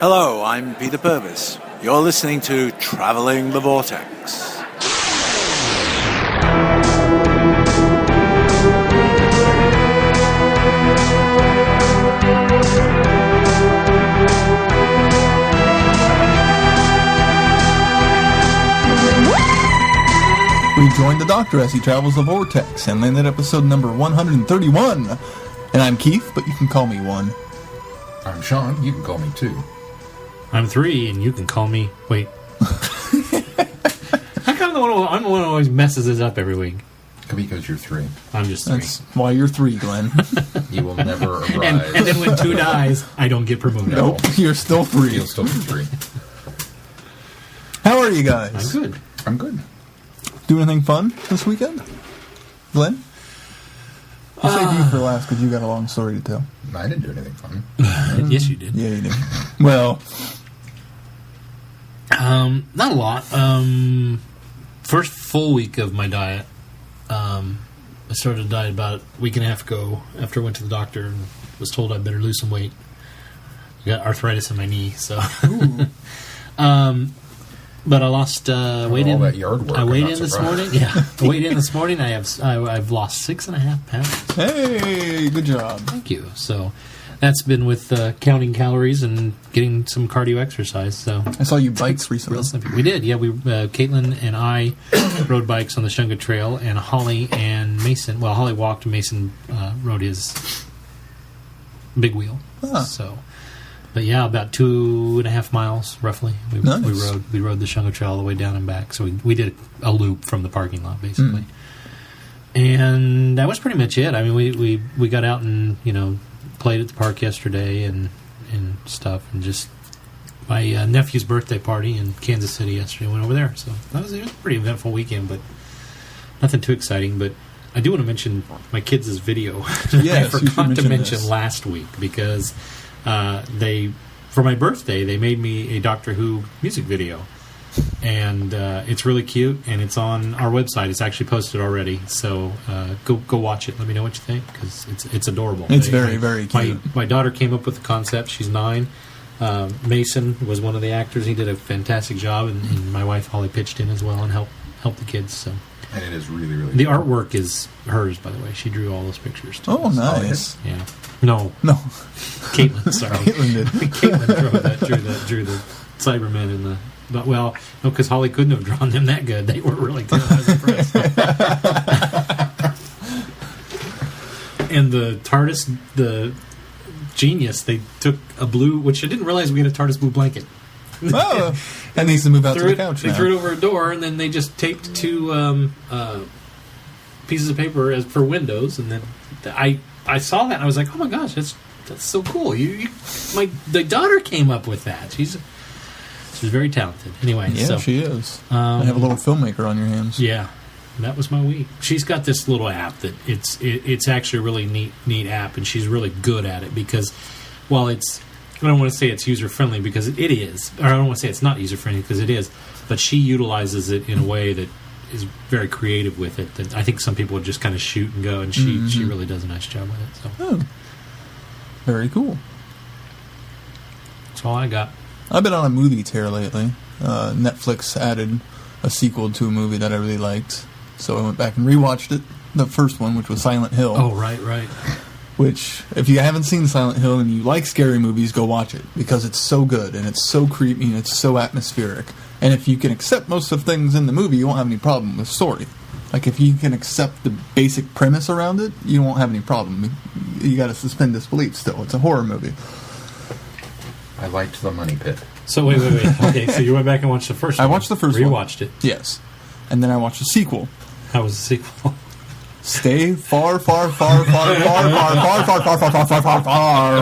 Hello, I'm Peter Purvis. You're listening to Traveling the Vortex. We join the Doctor as he travels the Vortex and land at episode number 131. And I'm Keith, but you can call me 1. I'm Sean, you can call me 2. I'm 3, and you can call me... Wait. I'm the one who always messes this up every week. Because you're 3. I'm just 3. That's why you're 3, Glenn. You will never arrive. And then when 2 dies, I don't get promoted. Nope, you're still 3. You'll still be 3. How are you guys? I'm good. I'm good. Do anything fun this weekend? Glenn? I'll save you for last because you got a long story to tell. I didn't do anything fun. Yes, you did. Yeah, you did. Well... not a lot. First full week of my diet. I started a diet about a week and a half ago after I went to the doctor and was told I better lose some weight. I got arthritis in my knee, so... but I lost weight in. All that yard work. I weighed in this morning. Yeah, I weighed in this morning. I've lost 6.5 pounds. Hey, good job. Thank you. So that's been with counting calories and getting some cardio exercise. So I saw you bikes recently. Real simple. We did. Yeah, we Caitlin and I rode bikes on the Shunga Trail, and Holly and Mason. Well, Holly walked, and Mason rode his big wheel. Huh. So. But yeah, about 2.5 miles roughly. Nice. We rode the Shunga Trail all the way down and back. So we did a loop from the parking lot basically, and that was pretty much it. I mean, we got out and played at the park yesterday and stuff, and just my nephew's birthday party in Kansas City yesterday. Went over there, so that was a pretty eventful weekend, but nothing too exciting. But I do want to mention my kids' video. Yes, I forgot to mention this last week because. For my birthday, they made me a Doctor Who music video, and it's really cute, and it's on our website. It's actually posted already, so go watch it. Let me know what you think, because it's adorable. It's very, very cute. My daughter came up with the concept. She's 9. Mason was one of the actors. He did a fantastic job, and my wife Holly pitched in as well and helped the kids. So. And it is really, really The cool. artwork is hers, by the way. She drew all those pictures, too. Oh, nice. Yeah. No. Caitlin, sorry. Caitlin did. Caitlin drew the Cybermen and the... But, well, no, because Holly couldn't have drawn them that good. They were really good. I was impressed. And the TARDIS, the Genius, they took a blue... Which I didn't realize we had a TARDIS blue blanket. Oh, that needs to move out to the couch They now. threw it over a door, and then they just taped 2 pieces of paper as for windows, and then I saw that, and I was like, oh my gosh, that's so cool. The daughter came up with that. She's very talented. Anyway, Yeah, so, she is. I have a little filmmaker on your hands. Yeah, that was my week. She's got this little app that it's actually a really neat app, and she's really good at it because while it's... I don't want to say it's user-friendly because it is. Or I don't want to say it's not user-friendly because it is. But she utilizes it in a way that is very creative with it. That I think some people would just kind of shoot and go, and she really does a nice job with it. So. Oh. Very cool. That's all I got. I've been on a movie tear lately. Netflix added a sequel to a movie that I really liked. So I went back and rewatched it. The first one, which was Silent Hill. Oh, right. Which, if you haven't seen Silent Hill and you like scary movies, go watch it. Because it's so good, and it's so creepy, and it's so atmospheric. And if you can accept most of things in the movie, you won't have any problem with the story. Like, if you can accept the basic premise around it, you won't have any problem. You gotta suspend disbelief still. It's a horror movie. I liked The Money Pit. So, wait. Okay, so you went back and watched the first one. I watched the first one. Rewatched it. Yes. And then I watched the sequel. How was the sequel? Stay far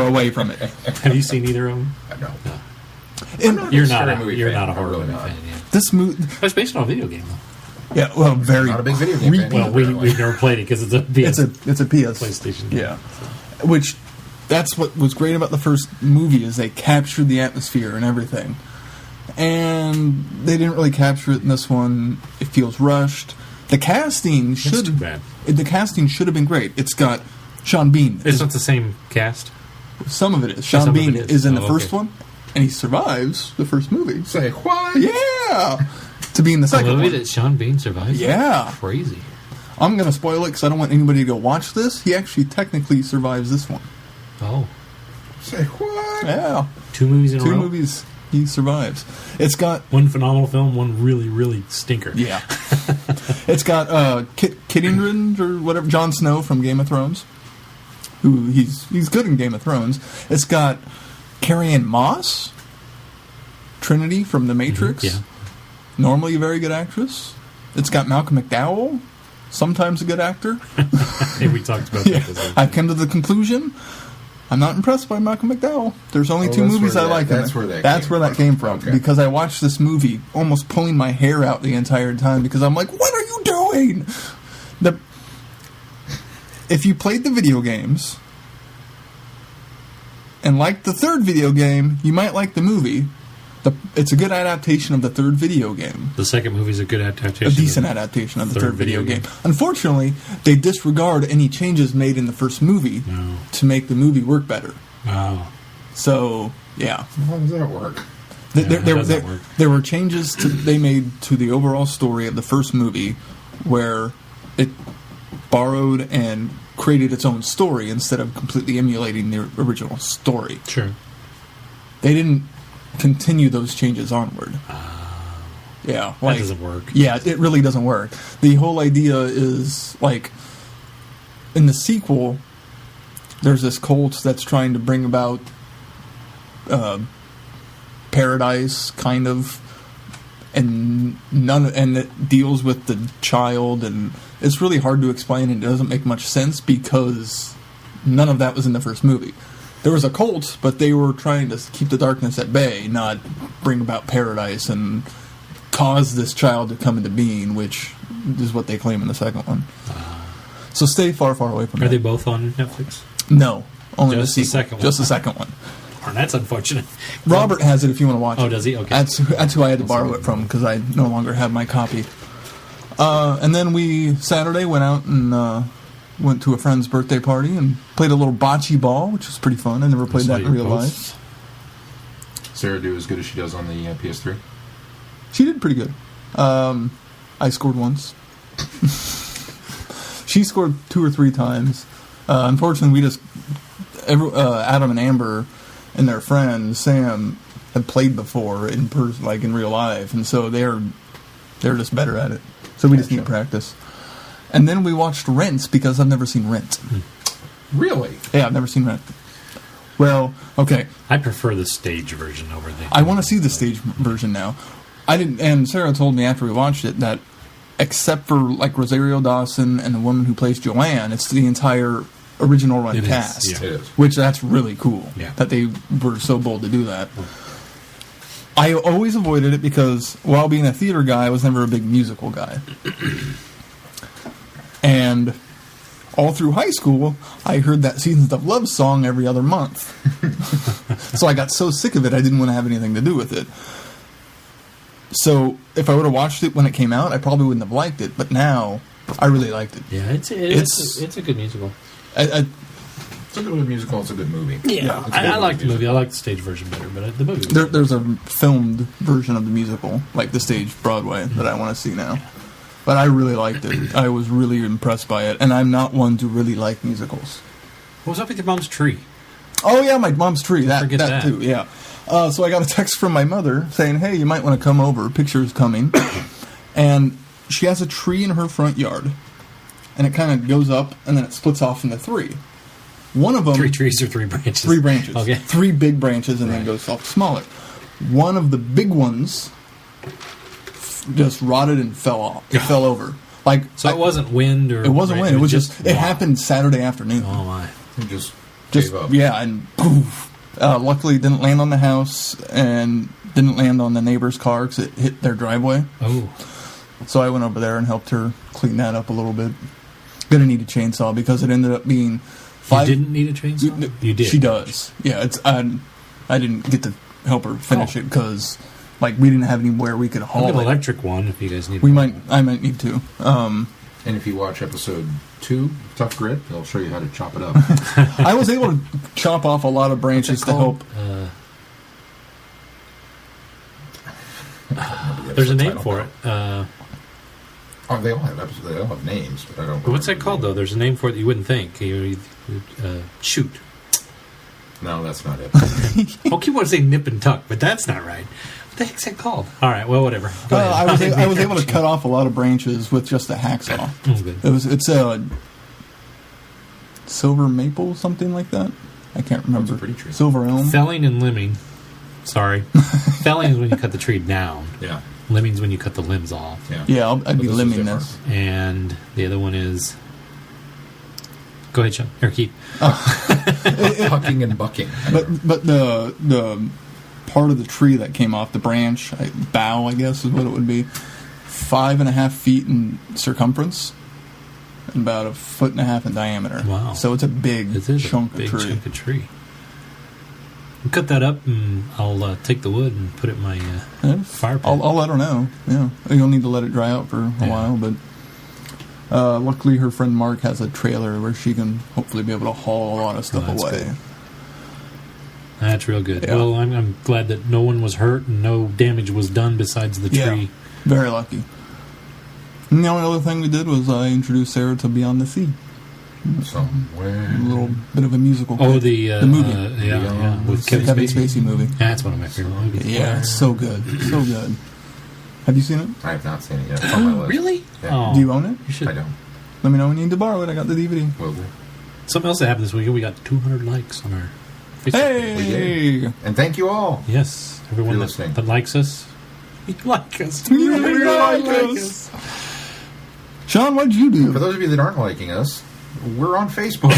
away from it. Have you seen either of them? No. And You're Scary not movie a fan. horror Really movie not. fan, yeah. this movie... It's based on a video game, though. Yeah, well, very... Not a big video game fan. Well, we've never played it because it's a PS. It's a PS. PlayStation game. Yeah. Which, that's what was great about the first movie, is they captured the atmosphere and everything. And they didn't really capture it in this one. It feels rushed. The casting That's too bad. The casting should have been great. It's got Sean Bean. It's not the same cast? Some of it is. Some Sean of Bean it is in the Oh, first okay. one, and he survives the first movie. Say what? Yeah, to be in the A second movie one. that Sean Bean survives? Yeah. Crazy. I'm going to spoil it because I don't want anybody to go watch this. He actually technically survives this one. Oh. Say what? Yeah. 2 movies in a Two row? movies he survives. It's got... One phenomenal film, one really, really stinker. Yeah. It's got Kit Harington or whatever, Jon Snow from Game of Thrones. Who he's good in Game of Thrones. It's got Carrie-Anne Moss, Trinity from The Matrix. Yeah. Normally a very good actress. It's got Malcolm McDowell, sometimes a good actor. Hey, we talked about Yeah. that this week. I've come to the conclusion I'm not impressed by Malcolm McDowell. There's only 2 that's movies where I that- like. that's where that came from. Okay. Because I watched this movie almost pulling my hair out the entire time because I'm like, what are you doing? If you played the video games and liked the third video game, you might like the movie. It's a good adaptation of the third video game. The second movie's a good adaptation. A decent adaptation of the third video game. Unfortunately, they disregard any changes made in the first movie to make the movie work better. Oh. So, yeah. How does that work? There were changes they made to the overall story of the first movie where it borrowed and created its own story instead of completely emulating the original story. Sure. They didn't continue those changes onward. Yeah, That doesn't work. Yeah, it really doesn't work. The whole idea is, like, in the sequel, there's this cult that's trying to bring about paradise, kind of, and it deals with the child, and it's really hard to explain, and it doesn't make much sense because none of that was in the first movie. There was a cult, but they were trying to keep the darkness at bay, not bring about paradise and cause this child to come into being, which is what they claim in the second one. So stay far, far away from Are that. they both on Netflix? No, only Just the the sequel. second one. Just the second one. Oh, that's unfortunate. Robert has it if you want to watch it. Oh, does he? Okay. That's who I had to borrow it from because I no longer have my copy. And then we, Saturday, went out and went to a friend's birthday party and played a little bocce ball, which was pretty fun. I never played that in real life. Sarah do as good as she does on the PS3? She did pretty good. I scored once. She scored 2 or 3 times. Unfortunately, Adam and Amber and their friend Sam had played before in person, like in real life, and so they're just better at it. So we just need practice. And then we watched Rent because I've never seen Rent. Really? Yeah, I've never seen Rent. Well, okay. I prefer the stage version over the... I want to see the stage version now. I didn't, and Sarah told me after we watched it that except for like Rosario Dawson and the woman who plays Joanne, it's the entire original run cast. It is. Which that's really cool. Yeah. That they were so bold to do that. I always avoided it because while being a theater guy, I was never a big musical guy. And all through high school, I heard that Seasons of Love song every other month. So I got so sick of it, I didn't want to have anything to do with it. So if I would have watched it when it came out, I probably wouldn't have liked it. But now, I really liked it. Yeah, it's a good musical. It's a good musical. It's a good movie. Yeah, It's a good I like the movie. musical. I like the stage version better, but the movie... There's a filmed version of the musical, like the stage Broadway, that I want to see now. But I really liked it. I was really impressed by it. And I'm not one to really like musicals. What was up with your mom's tree? Oh, yeah, my mom's tree. That forget that. too, yeah. So I got a text from my mother saying, hey, you might want to come over. Picture's coming. And she has a tree in her front yard. And it kind of goes up, and then it splits off into 3. One of them... 3 trees or 3 branches? 3 branches. Okay. 3 big branches, and then goes off smaller. One of the big ones just rotted and fell off. It fell over. Like So it wasn't wind or... It wasn't wind. It was just... It wow. happened Saturday afternoon. Oh, my. It just Just gave up. yeah, and poof. Luckily, it didn't land on the house and didn't land on the neighbor's car because it hit their driveway. Oh. So I went over there and helped her clean that up a little bit. Gonna need a chainsaw because it ended up being 5. You didn't need a chainsaw? You did. She does. Yeah, it's I didn't get to help her finish it because like we didn't have anywhere we could I'll haul get an it. electric one if you guys need I one. might need to. And if you watch episode 2, Tough Grit, they'll show you how to chop it up. I was able to chop off a lot of branches to help. There's a name for it. Oh, they all have episodes. They all have names, but I don't. But what's that called, though? There's a name for it that you wouldn't think. Shoot. No, that's not it. I'll keep wanting to say nip and tuck, but that's not right. What the heck's that called? All right, well, whatever. Go ahead. I was able to cut off a lot of branches with just a hacksaw. Oh, good. It's a silver maple, something like that. I can't remember. That's a pretty tree. Silver elm. Felling and limbing. Sorry. Felling is when you cut the tree down. Yeah. Limbing is when you cut the limbs off. Yeah. Yeah, I'd be this is limbing different. this. And the other one is... Go ahead, Sean. Or keep. Hucking and bucking. But the part of the tree that came off, the branch, bough, I guess is what it would be, 5.5 feet in circumference and about 1.5 feet in diameter. Wow. So it's a big chunk big of tree. chunk of tree. We'll cut that up, and I'll take the wood and put it in my fire pit. I'll let her know. Yeah, you'll need to let it dry out for a while, but luckily her friend Mark has a trailer where she can hopefully be able to haul a lot of stuff away. Good. That's real good. Yeah. Well, I'm glad that no one was hurt and no damage was done besides the tree. Yeah, very lucky. And the only other thing we did was I introduced Sarah to Beyond the Sea. Somewhere. A little bit of a musical. Oh, the movie. Yeah, with Kevin Kevin Spacey. Spacey movie. That's one of my favorite movies. Yeah, it's so good. So good. Have you seen it? I have not seen it yet. It's on my list. Really? Yeah. Oh, Do you own it? you should. I don't. Let me know when you need to borrow it. I got the DVD. Will do. Something else that happened this weekend, we got 200 likes on our Facebook page. Hey! And thank you all. Yes, everyone You're that, listening. that likes us. You like us. You like us. Sean, what'd you do? For those of you that aren't liking us, we're on Facebook.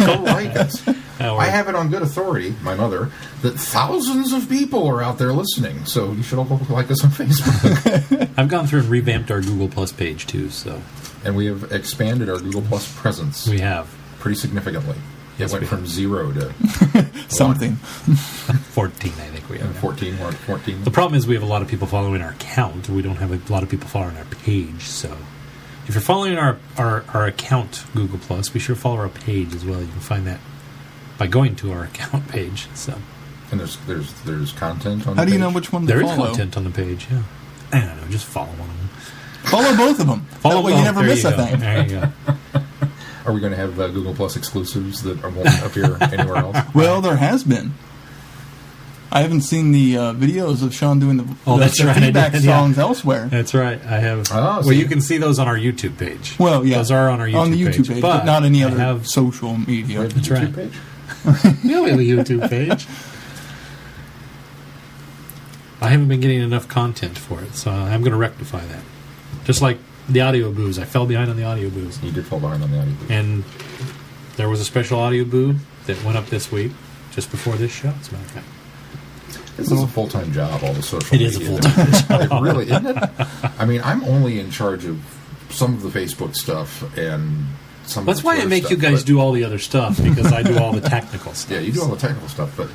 Go like us. I have it on good authority, my mother, that thousands of people are out there listening. So you should all like us on Facebook. I've gone through and revamped our Google Plus page too, so And we have expanded our Google Plus presence we have pretty significantly. Yes, It went we from 0 to Something. 14. I think we have now. 14. We're at 14. The problem is we have a lot of people following our account. We don't have a lot of people following our page. So if you're following our account, Google Plus, be sure to follow our page as well. You can find that by going to our account page. So And there's content on How the do you know page? which one to there is follow? content on the page. Yeah, I don't know. Just follow one of them. Follow both of them. Follow that way you both. never There miss you a go. thing. There you go. Are we going to have Google Plus exclusives that won't appear anywhere else? Well, there has been. I haven't seen the videos of Sean doing the That's right, I feedback did, yeah. songs elsewhere. That's right. I have. Oh, well, see. you can see those on our YouTube page. Well, yeah. Those are on our YouTube on the YouTube page, but not any other social media. We have a That's YouTube right. page? Yeah, we have a YouTube page. I haven't been getting enough content for it, so I'm going to rectify that. Just like the audio booze. I fell behind on the audio booze. You did fall behind on the audio. And there was a special audio boo that went up this week, just before this show, as a matter of fact. This is a full-time job, all the social It media. is a full-time job. It really, isn't it? I mean, I'm only in charge of some of the Facebook stuff and some That's of the why I Twitter make you stuff, guys but- do all the other stuff, because I do all the technical stuff. Yeah, you do all the technical stuff, but...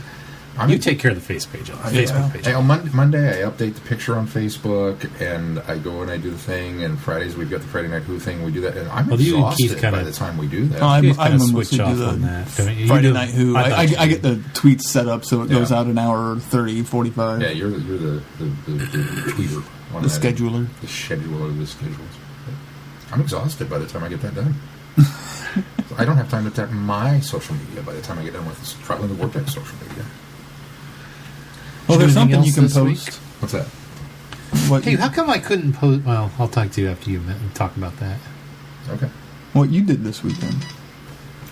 You take care of the face page, Facebook page. On Monday, I update the picture on Facebook, and I go and I do the thing, and Fridays we've got the Friday Night Who thing, we do that, and I'm Well, you and Keith exhausted kinda- by the time we do that. I'm You kinda mostly switch do off the on that, don't you? You Friday do- Night Who. I thought you I did. get the tweets set up so it goes Yeah. out an hour 30, 45. Yeah, you're the tweeter. On The that. scheduler. The scheduler of the schedules. I'm exhausted by the time I get that done. I don't have time to tap my social media by the time I get done with traveling the Vortex social media. Well, there's Anything something you else can this week? post. What's that? What Hey, you, how come I couldn't post? Well, I'll talk to you after you talk about that. Okay. what you did this weekend.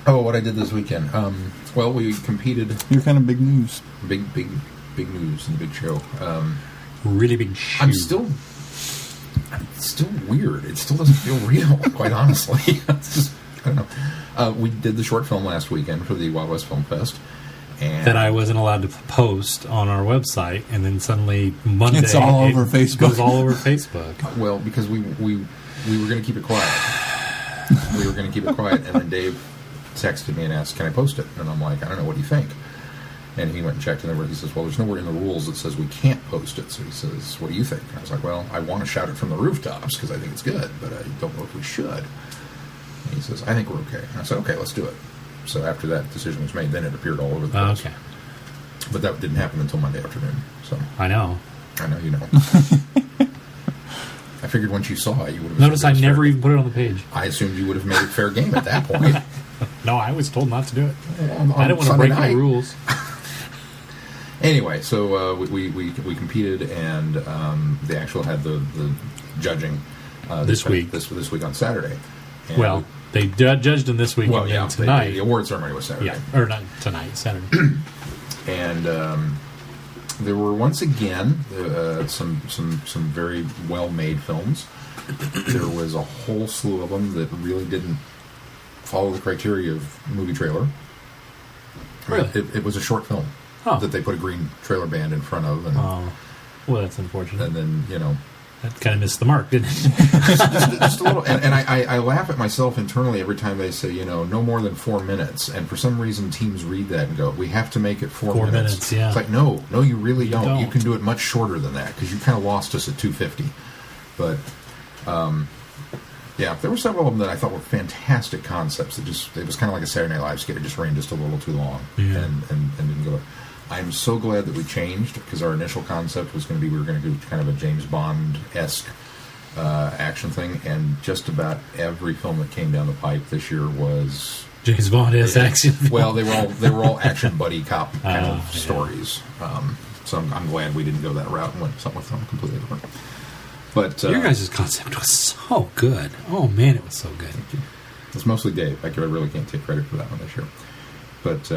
Oh, what I did this weekend. Well, we competed. You're kind of big news. Big news and big show. Really big shoe. I'm still weird. It still doesn't feel real, quite honestly. It's just, I don't know. We did the short film last weekend for the Wild West Film Fest. And that I wasn't allowed to post on our website, and then suddenly Monday It's all over it Facebook. Goes all over Facebook. Well, because we were going to keep it quiet. We were going to keep it quiet, and then Dave texted me and asked, "Can I post it?" And I'm like, "I don't know. What do you think?" And he went and checked, and he says, "Well, there's nowhere in the rules that says we can't post it." So he says, "What do you think?" And I was like, "Well, I want to shout it from the rooftops because I think it's good, but I don't know if we should." And he says, "I think we're okay." And I said, "Okay, let's do it." So after that decision was made, then it appeared all over the place. Okay, But that didn't happen until Monday afternoon. So I know. I know you know. I figured once you saw it, you would have... Notice I never even put it on the page. I assumed you would have made it fair game at that point. No, I was told not to do it. On I didn't want to Sunday break night. the rules. Anyway, so we competed, and they actually had the judging This week. This week on Saturday. And Well, they judged them this week and then tonight. The award ceremony was Saturday. Yeah, or not tonight, Saturday. And there were once again some very well made films. There was a whole slew of them that really didn't follow the criteria of movie trailer. Really? It was a short film that they put a green trailer band in front of, and well, that's unfortunate. and then That kind of missed the mark, didn't it? just a little. And I laugh at myself internally every time they say, no more than 4 minutes. And for some reason, teams read that and go, we have to make it 4 minutes. 4 minutes, yeah. It's like, no, you really don't. You don't. can do it much shorter than that, because you kind of lost us at 2:50. But, there were several of them that I thought were fantastic concepts. It was kind of like a Saturday Night Live skit. It just ran just a little too long and didn't go. I'm so glad that we changed, because our initial concept was going to be we were going to do kind of a James Bond-esque action thing, and just about every film that came down the pipe this year was James Bond-esque action. Well, they were all action buddy cop kind of stories. So I'm glad we didn't go that route and went something completely different. But Your guys' concept was so good. Oh man, it was so good. Thank you. It's mostly Dave. I really can't take credit for that one this year. But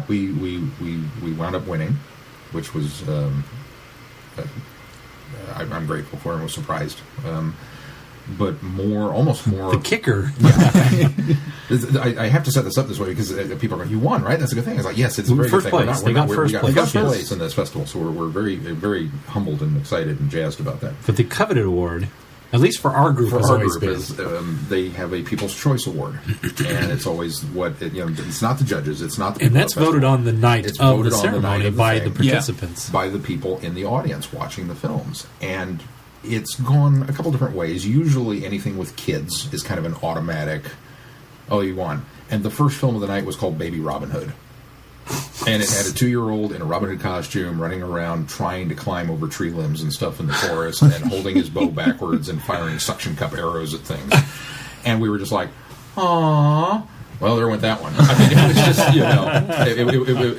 we wound up winning, which was I'm grateful for and was surprised. But almost more. The kicker. I have to set this up this way because people are going, "You won, right? That's a good thing." It's like, yes, it's a very First good thing. place. They got first we place. got first place in this festival, so we're very, very humbled and excited and jazzed about that. But the coveted award, at least for our group, is they have a People's Choice Award, and it's always it's not the judges, it's not the people and that's voted on the night it's of voted the on the night ceremony of the by thing. the participants, by the people in the audience watching the films, and it's gone a couple different ways. Usually, anything with kids is kind of an automatic, "Oh, you won." And the first film of the night was called Baby Robin Hood. And it had a 2-year-old in a Robin Hood costume running around trying to climb over tree limbs and stuff in the forest and holding his bow backwards and firing suction cup arrows at things. And we were just like, "Aww." Well, there went that one. I mean, it was just,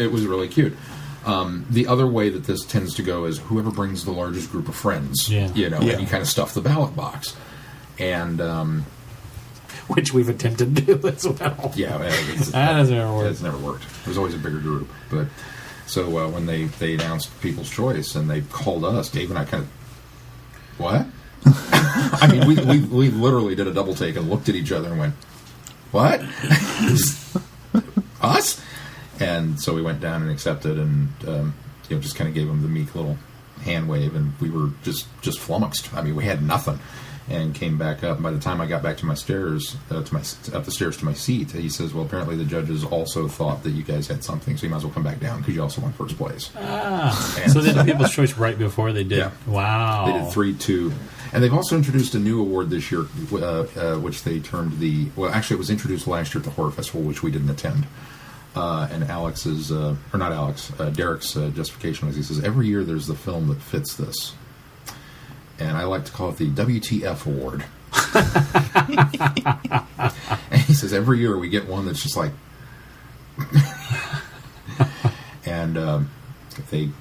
it was really cute. The other way that this tends to go is whoever brings the largest group of friends, and you kind of stuff the ballot box. And... which we've attempted to do as well. Yeah, that doesn't ever work. It's never worked. There's always a bigger group. But so when they announced People's Choice and they called us, Dave and I kind of, what? I mean, we literally did a double take and looked at each other and went, what? Us? And so we went down and accepted and just kind of gave them the meek little hand wave, and we were just flummoxed. I mean, we had nothing. And came back up. And by the time I got back to my stairs, up the stairs to my seat, he says, "Well, apparently the judges also thought that you guys had something, so you might as well come back down because you also won first place." So they did People's Choice right before they did. Yeah. Wow. They did 3-2, and they've also introduced a new award this year, which they termed actually it was introduced last year at the Horror Festival, which we didn't attend. And Derek's justification was, he says, every year there's the film that fits this. And I like to call it the WTF Award. And he says, every year we get one that's just like... And the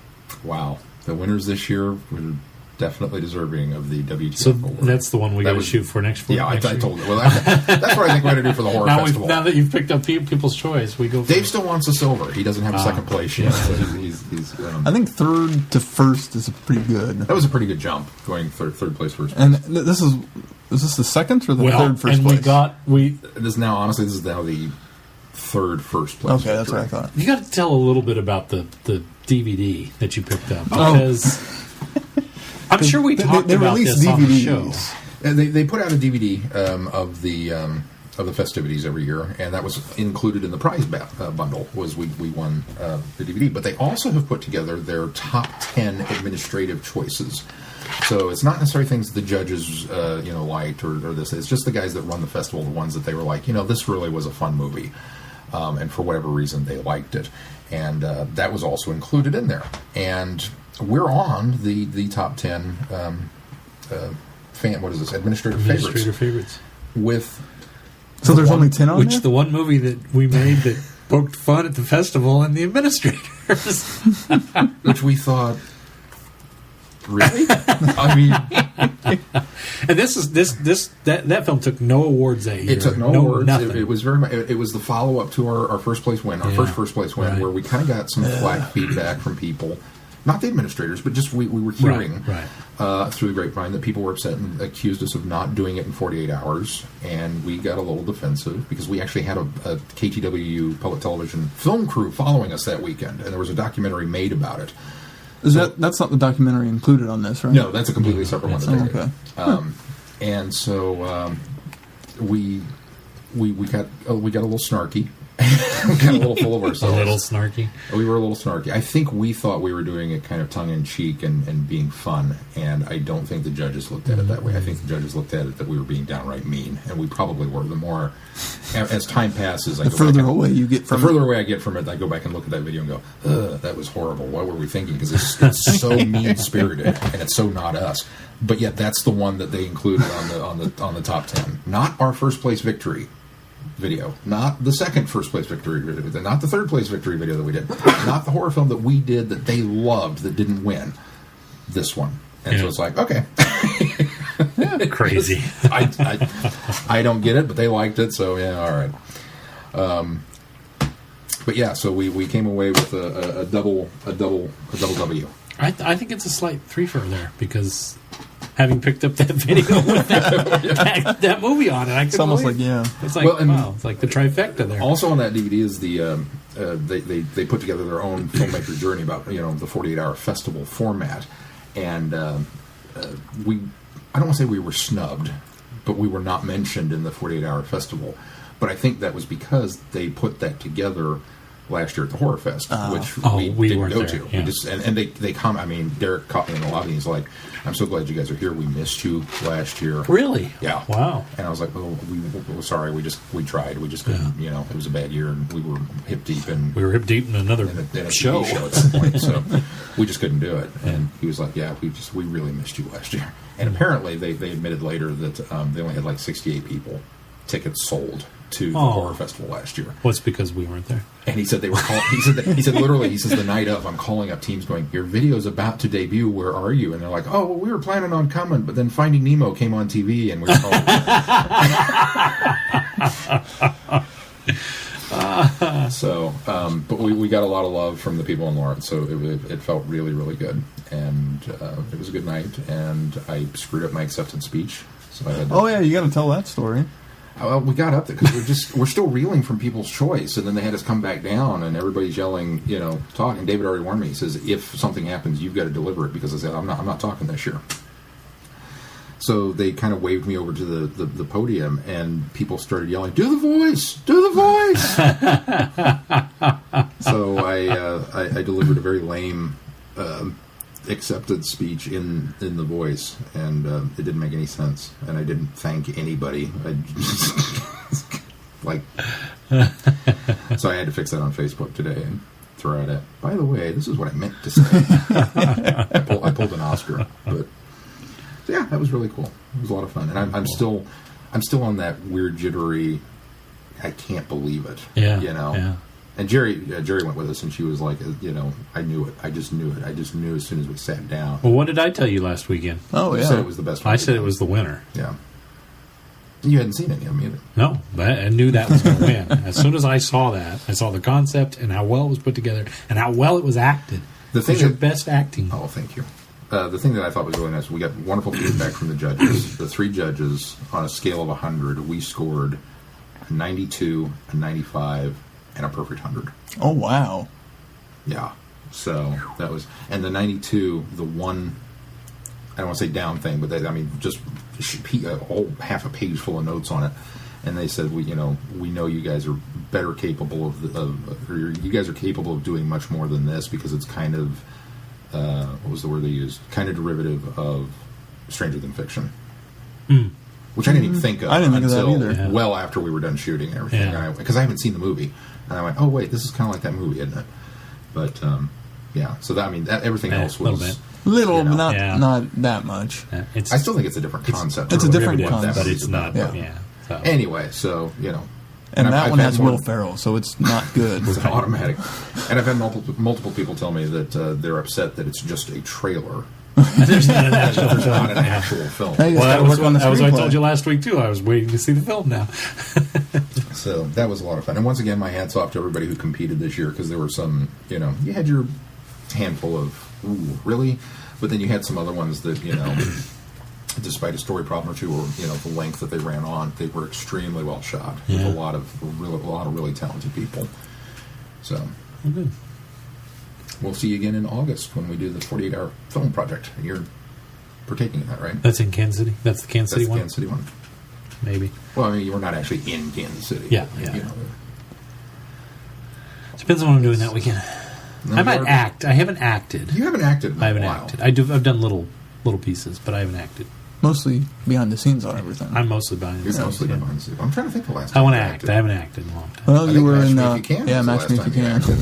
winners this year were definitely deserving of the WTF Award. That's the one we got to shoot for next year. Yeah, I told it. Well, that's what I think we're going to do for the Horror Festival. Now that you've picked up People's Choice, we go. Dave still wants a silver. He doesn't have a second place yet. So he's I think third to first is pretty good. That was a pretty good jump, going third place, first place. And this is this the second or the third first and place? This is now the third first place. Okay, that's what I thought. You got to tell a little bit about the DVD that you picked up, because I'm sure we talked about this DVDs. on the show. They put out a DVD of the festivities every year, and that was included in the prize bundle. We won the DVD, but they also have put together their top 10 administrative choices. So it's not necessarily things that the judges liked or this. It's just the guys that run the festival, the ones that they were like, this really was a fun movie, and for whatever reason they liked it, and that was also included in there. And we're on the top 10 administrative favorites. With so there's only 10 on there? The one movie that we made that poked fun at the festival and the administrators. Which we thought, really? I mean... And that film took no awards that year. It took no awards. Nothing. It was very much. It was the follow up to our first place win, first place win, right. where we kind of got some flack feedback from people, not the administrators, but just we were hearing through the grapevine that people were upset and accused us of not doing it in 48 hours, and we got a little defensive because we actually had a KTWU public television film crew following us that weekend, and there was a documentary made about it. That's not the documentary included on this, right? No, that's a completely separate one. Okay. And so we got a little snarky. We got a little full of ourselves. A little snarky. We were a little snarky. I think we thought we were doing it kind of tongue in cheek and being fun, and I don't think the judges looked at it that way. I think the judges looked at it that we were being downright mean, and we probably were. The more as time passes, the further away you get from the further away I get from it, I go back and look at that video and go, "Ugh, that was horrible. What were we thinking?" Because it's so mean spirited and it's so not us. But yet that's the one that they included on the top 10. Not our first place victory video, not the second first place victory video, not the third place victory video that we did, not the horror film that we did that they loved that didn't win. This one, and so it's like, okay, crazy. I don't get it, but they liked it, so yeah, all right. But yeah, so we came away with a double W. I think it's a slight threefer there because having picked up that video with that movie on it, it's almost like it's like wow, it's like the trifecta there. Also on that DVD is the they put together their own filmmaker journey about the 48-hour festival format, and I don't want to say we were snubbed, but we were not mentioned in the 48-hour festival. But I think that was because they put that together last year at the Horror Fest, which we didn't go to. Yeah. We just, and they come. I mean, Derek caught me in the lobby. And he's like, "I'm so glad you guys are here. We missed you last year." Really? Yeah. Wow. And I was like, "Well, we're sorry. We tried. We just couldn't. It was a bad year, and we were hip deep in another in a show. TV show at some point, so we just couldn't do it." And he was like, "Yeah, we really missed you last year." And apparently, they admitted later that they only had like 68 people tickets sold to the Horror Festival last year. Well, it's because we weren't there. And he said they were calling. He said literally. He says the night of, I'm calling up teams going, "Your video's about to debut. Where are you?" And they're like, "Oh, well, we were planning on coming, but then Finding Nemo came on TV, and we were called." So, but we got a lot of love from the people in Lawrence, so it felt really, really good, and it was a good night. And I screwed up my acceptance speech, so I had to, oh yeah, you got to tell that story. Well, we got up there because we're still reeling from people's choice, and then they had us come back down, and everybody's yelling, talking. David already warned me. He says, "If something happens, you've got to deliver it," because I said, "I'm not talking this year." So they kind of waved me over to the podium, and people started yelling, "Do the voice! Do the voice!" So I delivered a very lame accepted speech in the voice, and it didn't make any sense, and I didn't thank anybody. So I had to fix that on Facebook today and throw it at. By the way, this is what I meant to say. I pulled an Oscar, but so yeah, that was really cool. It was a lot of fun, and I'm still on that weird jittery. I can't believe it. Yeah, Yeah. And Jerry went with us, and she was like, I knew it. I just knew it. I just knew as soon as we sat down. Well, what did I tell you last weekend? Oh, yeah. You said it was the best one. I said it was the winner. Yeah. You hadn't seen any of them either. No, but I knew that was going to win. As soon as I saw that, I saw the concept and how well it was put together and how well it was acted. It was your best acting. Oh, thank you. The thing that I thought was really nice, we got wonderful feedback from the judges. The 3 judges, on a scale of 100, we scored a 92, a 95, and a perfect 100. Oh, wow. Yeah. So that was, and the 92, the one, I don't want to say down thing, but just a whole half a page full of notes on it. And they said, we know you guys are better capable or you guys are capable of doing much more than this, because it's kind of, what was the word they used? Kind of derivative of Stranger Than Fiction. Mm. Which I didn't even think of. I didn't think of that either. Yeah. Well after we were done shooting and everything. Because I haven't seen the movie. And I went, oh, wait, this is kind of like that movie, isn't it? But, Yeah. So that, I mean, that everything else a little was bit. Little, you know, but Yeah. not that much. It's, I still think it's a different concept. it's a really, different what that concept, but movie's it's about. not. Yeah. Yeah. So. Anyway, so you know, And that I've one had has more- Will Ferrell, so it's not good. It's automatic. And I've had multiple people tell me that they're upset that it's just a trailer. There's not an actual There's not film. an actual film. Hey, you Well, just that gotta was work on the what I screenplay. told you last week too. I was waiting to see the film now. So that was a lot of fun. And once again, my hats off to everybody who competed this year, because there were some, you know, you had your handful of, ooh, really? But then you had some other ones that, you know, despite a story problem or two, or, you know, the length that they ran on, they were extremely well shot. With Yeah. a lot of really talented people. So Oh, good. we'll see you again in August when we do the 48-hour film project. And you're partaking in that, right? That's in Kansas City. That's the Kansas That's City the one. Kansas City one. Maybe. Well, I mean, you were not actually in Kansas City. Yeah, but, yeah. You know, Depends on what I'm doing that weekend. no, I might you're- act. I haven't acted. You haven't acted in I haven't a while. acted. I've done little pieces, but I haven't acted. Mostly behind the scenes on everything. I'm mostly behind the You're scenes. mostly yeah. behind the scenes. I'm trying to think the last I time want to you act. acted. I haven't acted in a long time. Well, I you think were Match in Me If You Can yeah, was the Match last Me If You time you Can. acted.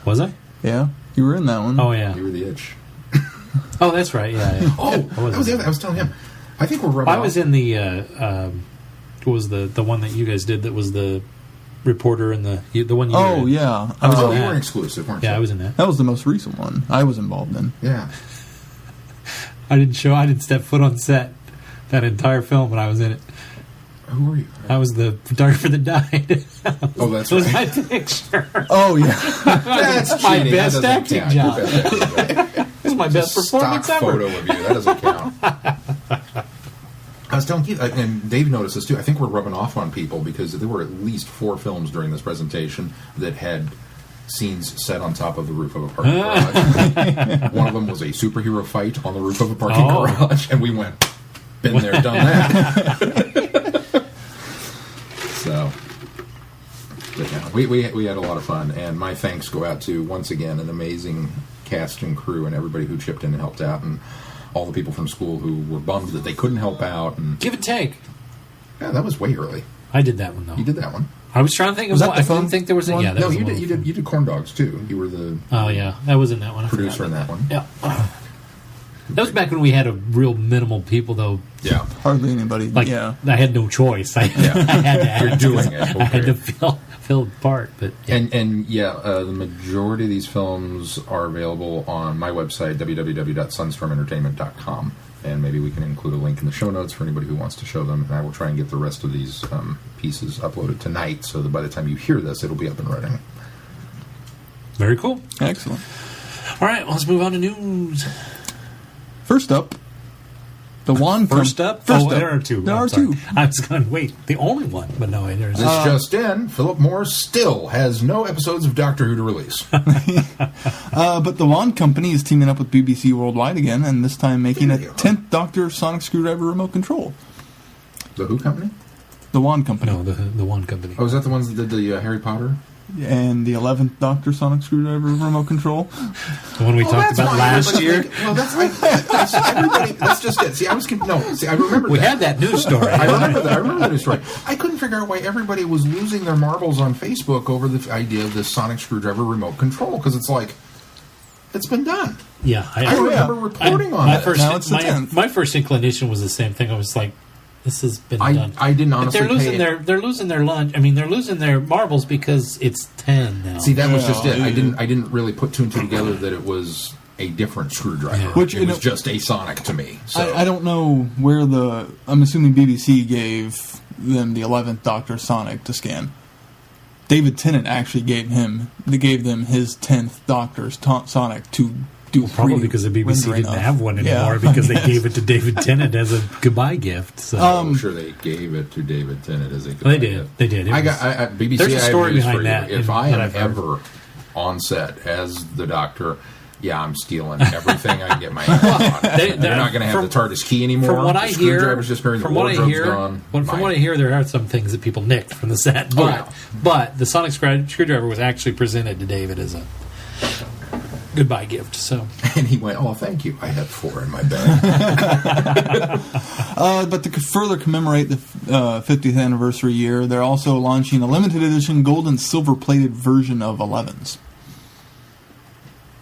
Was I? Yeah, you were in that one. Oh yeah. You were the itch. Oh, that's right. Yeah. yeah. Oh, I that was wasn't. the other. I was telling him. I think we're rubbing I was off. in the. What was the one that you guys did? That was the reporter and the one you. were Oh in. yeah, I was Oh, in you that. weren't exclusive, weren't you? Yeah, I was in that. that was the most recent one I was involved in. Yeah. I didn't step foot on set that entire film, but I was in it. Who were you? I was the photographer that died. Oh, that's It was right. my picture. Oh yeah, That's my cheating. best That doesn't acting count. job. Your best acting job. It was my best performance Stock ever. photo of you. That doesn't count. I was telling Keith, and Dave noticed this too. I think we're rubbing off on people because there were at least 4 films during this presentation that had scenes set on top of the roof of a parking garage. One of them was a superhero fight on the roof of a parking Oh. garage, and we went, been there, done that. So, but yeah, we had a lot of fun, and my thanks go out to, once again, an amazing cast and crew and everybody who chipped in and helped out, and all the people from school who were bummed that they couldn't help out. And Give and take. yeah, that was way early. I did that one though. You did that one. I was trying to think of Was that what the I didn't phone think there was. one? Yeah, that No, was you the did. one. You did corn dogs too. You were the Oh yeah, that was in that one. I producer forgot in that about one. Yeah. That was back when we had a real minimal people, though. Yeah, hardly anybody. Like yeah, I had no choice. I had to act. You're doing it, I had okay. to fill the part. But yeah. and the majority of these films are available on my website www.sunstormentertainment.com, and maybe we can include a link in the show notes for anybody who wants to show them. And I will try and get the rest of these pieces uploaded tonight, so that by the time you hear this, it'll be up and running. Very cool. excellent. All right, well, let's move on to news. First up, the wand. First up? First Oh, up. there are two. There I'm are sorry. two. I was going, wait, the only one. But no, there's... This just in: Philip Morris still has no episodes of Doctor Who to release. But the Wand Company is teaming up with BBC Worldwide again, and this time making a There you go. 10th Doctor Sonic Screwdriver remote control. The Who Company? The Wand Company. No, the one company. Oh, is that the ones that did the Harry Potter? And the 11th Doctor Sonic Screwdriver remote control. The one we talked about last year. Well, that's everybody. That's just it. See, I remember We that. had that news story. I remember that. I remember that news story. I couldn't figure out why everybody was losing their marbles on Facebook over the idea of this Sonic Screwdriver remote control, because it's like, it's been done. Yeah, I remember reporting on it. Now it's the 10th. My first inclination was the same thing. I was like, this has been done. I didn't But honestly they're losing their lunch. I mean, they're losing their marbles because it's 10 now. See, that was just it. Yeah. I didn't really put 2 and 2 together that it was a different screwdriver. Yeah. Which, it you was know- just a Sonic to me. So I don't know where I'm assuming BBC gave them the 11th Doctor Sonic to scan. David Tennant actually gave them his 10th Doctor Sonic to do Probably because the BBC rendering didn't of. have one Yeah, anymore because I they guess. gave it to David Tennant as a goodbye gift. So I'm sure they gave it to David Tennant as a they did. They did. It was- BBC. There's a I have story news behind for you. that If in- I that am I've heard. ever on set as the Doctor, yeah, I'm stealing everything I can get my hands on. They- They're not going to have the TARDIS key anymore. From what The I hear, screwdriver's disappearing, from the what I wardrobe's hear, gone. from what I hear, there are some things that people nicked from the set. But, yeah. but the Sonic screwdriver was actually presented to David as a goodbye gift. So And he went, "Oh, thank you. I have 4 in my bag." But to further commemorate the 50th anniversary year, they're also launching a limited edition gold and silver plated version of 11s.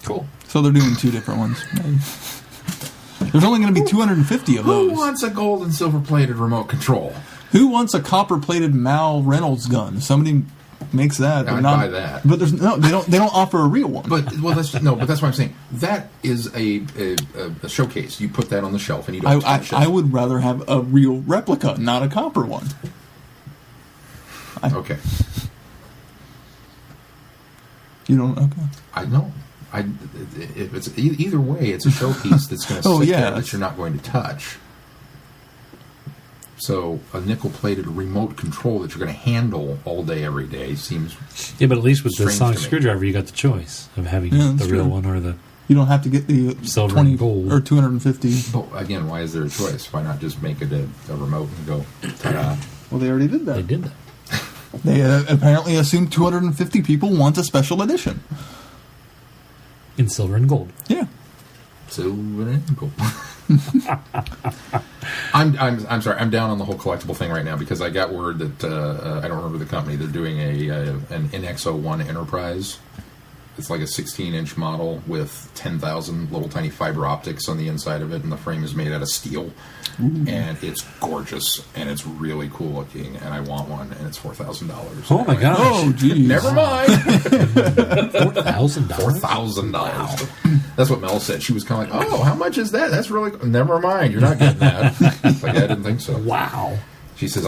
Cool. So they're doing 2 different ones. There's only going to be 250 of those. Who wants a gold and silver plated remote control? Who wants a copper-plated Mal Reynolds gun? Somebody makes that. I'd buy that. But there's no, they don't offer a real one. But that's what I'm saying. That is a showcase. You put that on the shelf and you don't touch it. I would rather have a real replica, not a copper one. Okay. You don't? Okay. I know. If it's either way, it's a showpiece that's going to sit there that you're not going to touch. So a nickel-plated remote control that you're going to handle all day, every day seems Yeah, but at least with the strange sonic to me. screwdriver, you got the choice of having the real true. one or the... You don't have to get the Silver 20 and gold. or 250. But again, why is there a choice? Why not just make it a remote and go, ta-da? Well, they already did that. They did that. They apparently assumed 250 people want a special edition. In silver and gold. Yeah. Silver and gold. I'm sorry. I'm down on the whole collectible thing right now because I got word that I don't remember the company. They're doing an NX-01 Enterprise. It's like a 16-inch model with 10,000 little tiny fiber optics on the inside of it, and the frame is made out of steel. Ooh. And it's gorgeous, and it's really cool looking, and I want one, and it's $4,000. Oh my gosh! Oh, geez. Never mind. $4,000. $4,000. That's what Mel said. She was kind of like, "Oh, how much is that? That's really never mind. You're not getting that." It's like, I didn't think so. Wow. She says,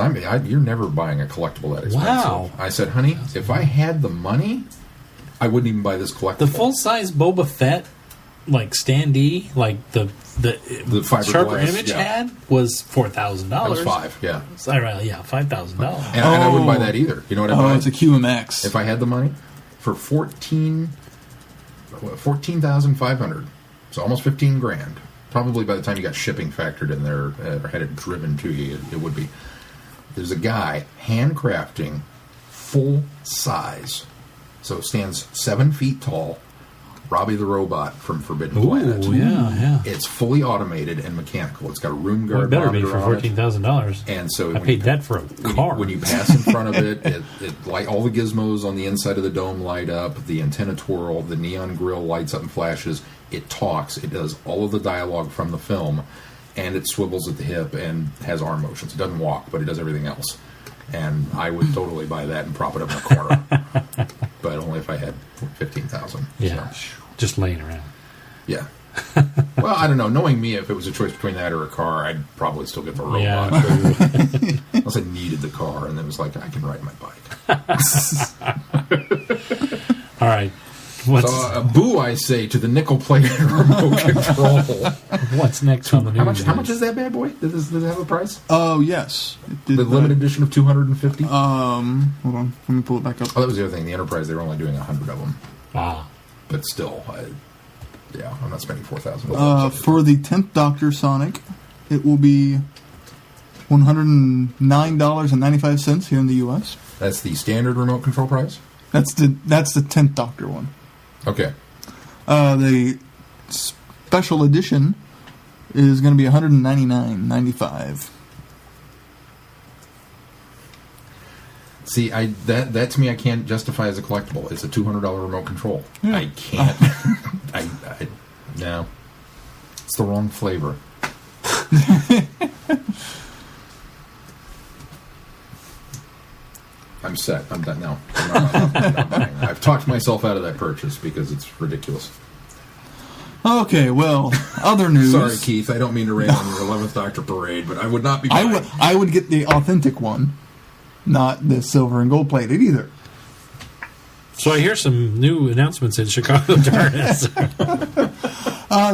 "You're never buying a collectible that expensive." Wow. I said, "Honey, if I had the money, I wouldn't even buy this collectible." The full-size Boba Fett, like standee, like the fiberglass, sharper image had was $4,000. That was $5,000, yeah. $5,000. And I wouldn't buy that either. You know what I buy? Oh, it's a QMX. If I had the money, for $14,500, so almost $15,000. Probably by the time you got shipping factored in there or had it driven to you, it would be. There's a guy handcrafting full size, so it stands 7 feet tall. Robbie the Robot from Forbidden Planet. Oh, yeah. It's fully automated and mechanical. It's got a room guard. It better be for monitor on it. $14,000. And so I paid that for a car. When you pass in front of it, like all the gizmos on the inside of the dome light up, the antenna twirl, the neon grill lights up and flashes. It talks. It does all of the dialogue from the film, and it swivels at the hip and has arm motions. It doesn't walk, but it does everything else. And I would totally buy that and prop it up in a corner, but only if I had $15,000. Yeah, so. Just laying around. Yeah. Well, I don't know. Knowing me, if it was a choice between that or a car, I'd probably still get the robot. Yeah. Unless I needed the car, and then it was like, I can ride my bike. All right. Boo, I say, to the nickel-plated remote control. What's next on the news? How much is that bad boy? Does it have a price? Oh, yes. The limited edition of 250? Hold on. Let me pull it back up. Oh, that was the other thing. The Enterprise, they were only doing 100 of them. Ah. But still, I'm not spending $4,000. For the 10th Doctor Sonic, it will be $109.95 here in the U.S. That's the standard remote control price? That's the 10th Doctor one. Okay. The special edition is going to be $199.95. See, that to me I can't justify as a collectible. It's a $200 remote control. Yeah. I can't. No. It's the wrong flavor. I'm set. I'm done now. I'm not buying. I've talked myself out of that purchase because it's ridiculous. Okay, well, other news. Sorry, Keith. I don't mean to rain on your 11th Doctor parade, but I would not be buying. I would get the authentic one, not the silver and gold plated either. So I hear some new announcements at Chicago TARDIS.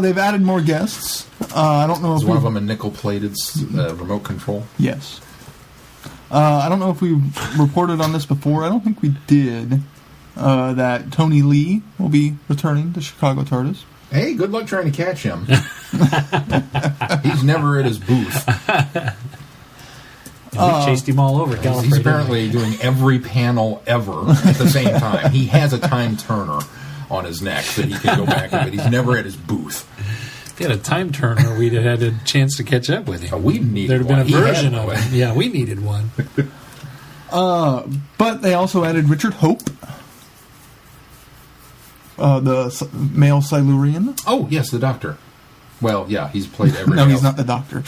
They've added more guests. I don't know if Is one of them a nickel-plated remote control? Yes. I don't know if we reported on this before. I don't think we did. That Tony Lee will be returning to Chicago TARDIS. Hey, good luck trying to catch him. He's never at his booth. We chased him all over California. He's apparently doing every panel ever at the same time. He has a time turner on his neck that he can go back but he's never at his booth. If he had a time turner, we'd have had a chance to catch up with him. Oh, we needed There'd have been one. a version of it. Yeah, we needed one. But they also added Richard Hope male Silurian. Oh, yes, the Doctor. Well, yeah, he's played every... No, he's not the Doctor.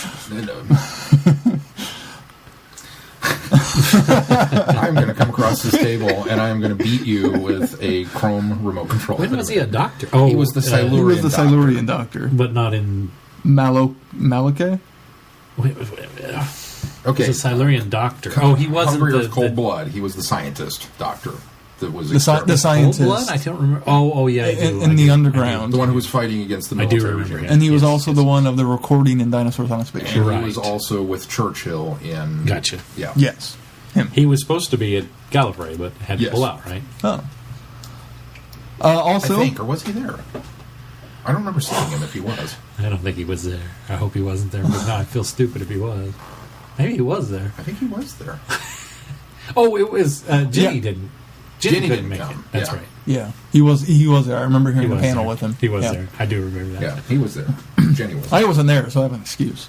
I'm going to come across this table, and I am going to beat you with a chrome remote control. When was he a doctor? Oh, he was the Silurian He was the Silurian Doctor. but not in... Malachai? Wait. Okay. He's a Silurian doctor. Oh, he wasn't Hungry the... Earth Cold Blood. He was the scientist doctor. That was The scientist. Cold Blood? I don't remember. Oh, yeah, I do. In the underground. the one who was fighting against the I do military remember regime. him. And he was Yes, also yes. the one of the recording in Dinosaurs on a Spaceship. And Right. he was also with Churchill in... Gotcha. Yeah. Yes. Him. He was supposed to be at Gallifrey, but had to Yes. pull out, right? Oh. I Also, think, or was he there? I don't remember seeing him if he was. I don't think he was there. I hope he wasn't there, but now I feel stupid if he was. Maybe he was there. I think he was there. Oh, it was... Ginny Yeah. didn't. Ginny couldn't didn't make come. it. That's Yeah. right. yeah, he was there. I remember He hearing a was panel there. with him. He was Yeah. there. I do remember that. Yeah, he was there. Jenny was. I wasn't there, so I have an excuse.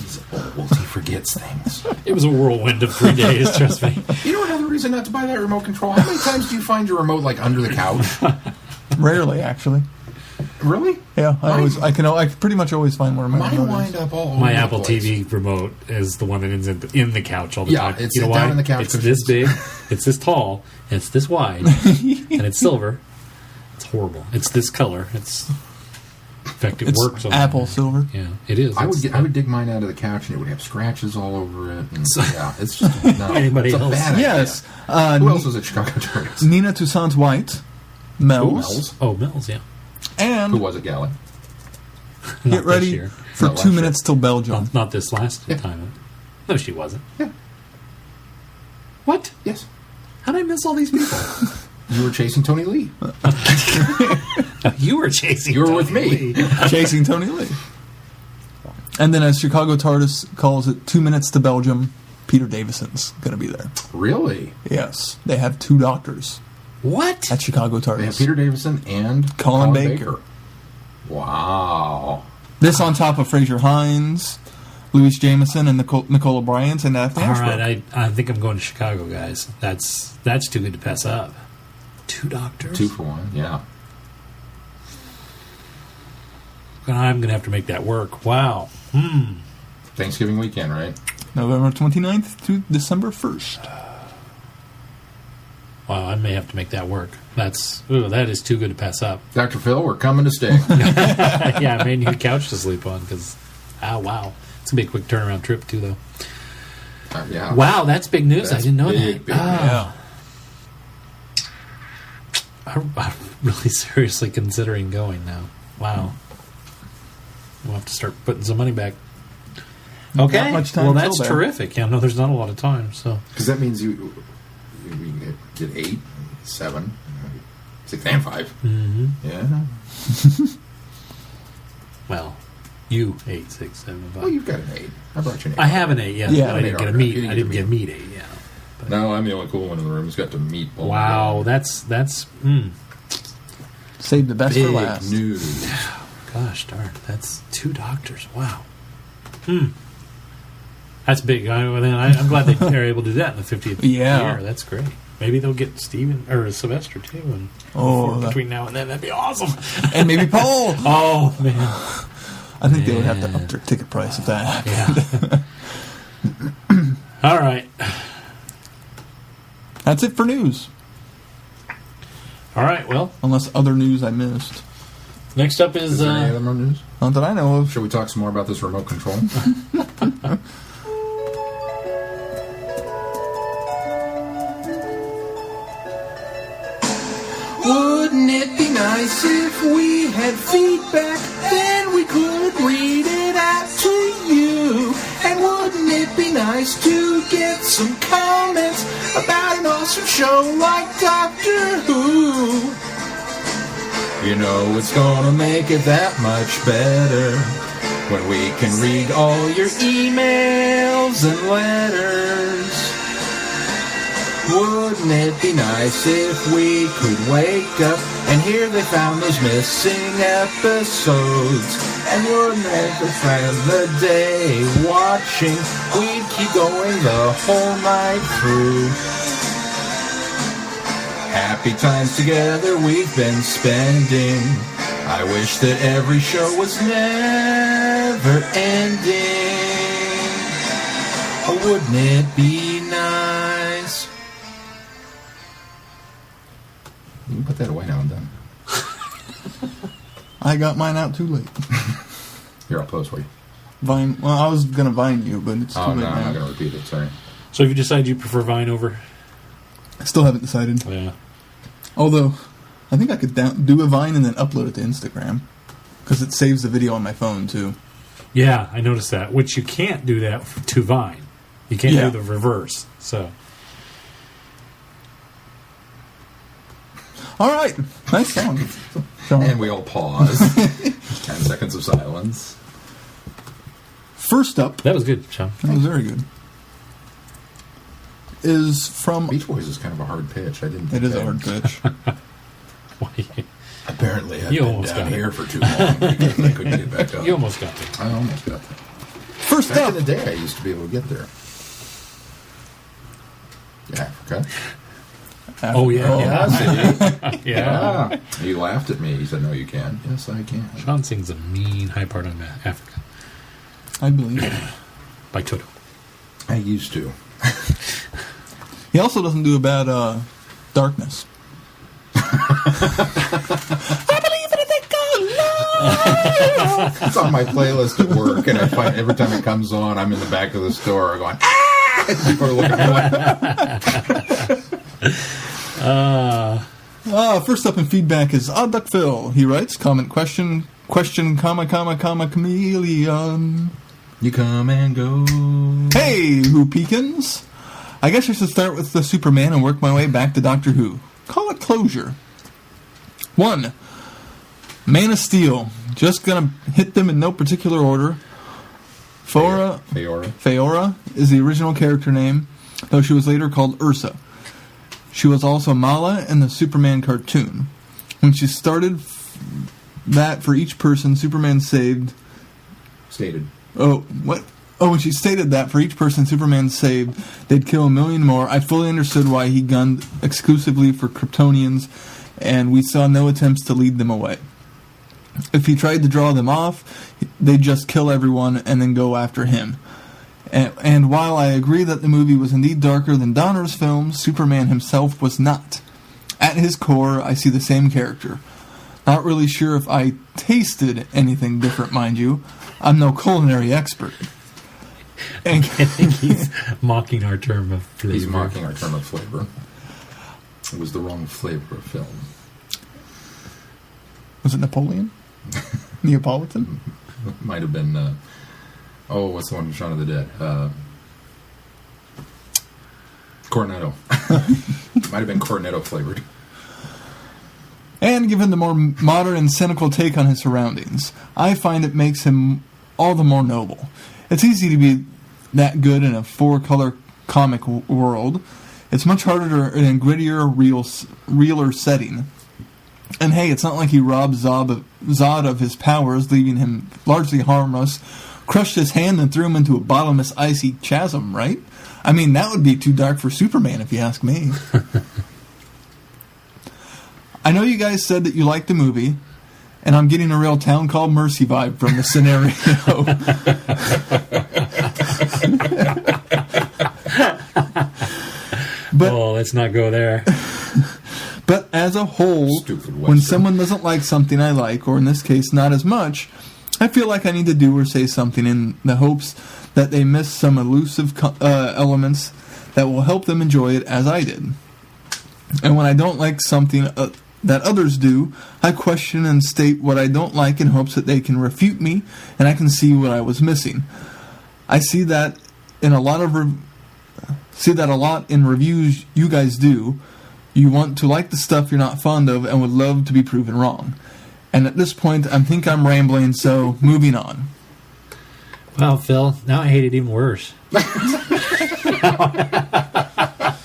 He's old. He forgets things. It was a whirlwind of 3 days, trust me. You know another reason not to buy that remote control? How many times do you find your remote like under the couch? Rarely, actually. Really? Yeah, I can pretty much always find where my Mine remote wind is. up all over My the Apple place. TV remote is the one that ends in the couch all the Yeah, time. it's you know down why? in the couch It's this big, it's this tall, and it's this wide, and it's silver. It's horrible. It's this color. It's in fact, it It's works. on Apple there. silver. Yeah, it is. I It's- would dig mine out of the couch and it would have scratches all over it. And, yeah, it's just no. Anybody it's a else? bad idea. Yes. Who else was at Chicago TARDIS? Nina Toussaint White, Mel's, Mel's. Oh, Mills. Yeah. and Who was it, Galley? get Not this ready year. for Not 2 last minutes till Belgium. Not this last Yeah. time. No, she wasn't. Yeah. What? Yes. How did I miss all these people? You were chasing Tony Lee. You were chasing. You were Tony with me. Lee. Chasing Tony Lee. And then as Chicago TARDIS calls it 2 minutes to Belgium, Peter Davison's going to be there. Really? Yes. They have 2 doctors What? at Chicago They have TARDIS. Peter Davison and Colin Baker. Wow. This on top of Fraser Hines, Louis Jameson, and Nicole Bryant, and Daphne All Ashbrook. right, I think I'm going to Chicago, guys. That's too good to pass up. 2 doctors. 2 for 1, yeah. I'm going to have to make that work. Wow. Thanksgiving weekend, right? November 29th to December 1st. Wow, I may have to make that work. That is too good to pass up. Dr. Phil, we're coming to stay. Yeah, I may need a couch to sleep on because, wow. It's going to be a quick turnaround trip, too, though. Yeah. Wow, that's big news. I That's didn't know big, that. big Ah. Yeah. I'm really seriously considering going now. Wow. We'll have to start putting some money back. Okay. Not much time well, till that's then. terrific. Yeah, no, there's not a lot of time. So Because that means you get 8, 7, 6, and 5. Mm-hmm. Yeah. Well, you 8, 6, 7, 5. Well, you've got an 8. I brought you an 8. I have an 8. Yeah, Yeah. but I didn't get a meat. I didn't get a meat 8. Yeah. No, I'm the only cool one in the room who's got to meet Paul. Wow, that's Save the best big for last. news. gosh darn. That's 2 doctors. Wow. That's big. I'm glad they're able to do that in the 50th Yeah. year. That's great. Maybe they'll get Steven or Sylvester too. And between now and then, that'd be awesome. And maybe Paul. Oh man. I think they would have to up their ticket price if that happened. Yeah. All right. That's it for news. All right. Well, Unless other news I missed. next up is Is there any other more news? Not that I know of. Shall we talk some more about this remote control? Wouldn't it be nice if we had feedback, then we could read it out to you? And wouldn't it be nice to get some comments about an awesome show like Doctor Who? You know it's gonna make it that much better when we can read all your emails and letters. Wouldn't it be nice if we could wake up and hear they found those missing episodes? And wouldn't it spend the day watching? We'd keep going the whole night through. Happy times together we've been spending. I wish that every show was never ending. Oh, wouldn't it be nice? You can put that away now. I'm done. I got mine out too late. Here, I'll post for you. Vine. Well, I was gonna Vine you, but it's too late No, I'm now. not going to repeat it. Sorry. So, have you decided you prefer Vine over? I still haven't decided. Yeah. Although, I think I could do a Vine and then upload it to Instagram because it saves the video on my phone too. Yeah, I noticed that. Which you can't do that to Vine. You can't Yeah. do the reverse. So. All right, nice song. Sean. And we all pause. 10 seconds of silence. First up, That was good, Sean. that was very good. Is from. Beach Boys is kind of a hard pitch. I didn't. It think is that- a hard pitch. Apparently, I've You been almost down got it. here for too long because I couldn't get back up. You almost got it. I almost got that. First Back up, in the day, I used to be able to get there. Africa. Oh, yeah. Yeah, see? Yeah. Ah, you laughed at me. He said, "No, you can." Yes, I can. Sean sings a mean high part on Africa I believe. by Toto. I used to. He also doesn't do a bad Darkness. It's on my playlist at work, and I find every time it comes on, I'm in the back of the store going, "Ah!" People are looking for like, First up in feedback is Odd Duck Phil. He writes, comment, question, comma, chameleon. "You come and go." Hey, Who Peekins? I guess I should start with the Superman and work my way back to Doctor Who. Call it closure. 1. Man of Steel. Just gonna hit them in no particular order. Feora. Feora is the original character name, though she was later called Ursa. She was also Mala in the Superman cartoon. When she started that for each person Superman saved... Stated. When she stated that for each person Superman saved, they'd kill 1 million more, I fully understood why he gunned exclusively for Kryptonians, and we saw no attempts to lead them away. If he tried to draw them off, they'd just kill everyone and then go after him. And while I agree that the movie was indeed darker than Donner's film, Superman himself was not. At his core, I see the same character. Not really sure if I tasted anything different, mind you. I'm no culinary expert. And He's mocking our term of flavor. He's mocking our term of flavor. It was the wrong flavor of film. was it Napoleon? Neapolitan? Might have been, what's the one from Shaun of the Dead? Cornetto. Might have been Cornetto flavored. And given the more modern and cynical take on his surroundings, I find it makes him all the more noble. It's easy to be that good in a 4-color comic world. It's much harder in a grittier, realer setting. And hey, it's not like he robbed Zod of his powers, leaving him largely harmless, crushed his hand and threw him into a bottomless icy chasm, right? I mean, that would be too dark for Superman if you ask me. I know you guys said that you liked the movie, and I'm getting a real Town Called Mercy vibe from the scenario. But let's not go there. But as a whole, Stupid when Western. someone doesn't like something I like, or in this case, not as much, I feel like I need to do or say something in the hopes that they miss some elusive elements that will help them enjoy it as I did. And when I don't like something that others do, I question and state what I don't like in hopes that they can refute me and I can see what I was missing. I see that in a lot in reviews you guys do. You want to like the stuff you're not fond of and would love to be proven wrong. And at this point, I think I'm rambling, so moving on. Well, Phil, now I hate it even worse.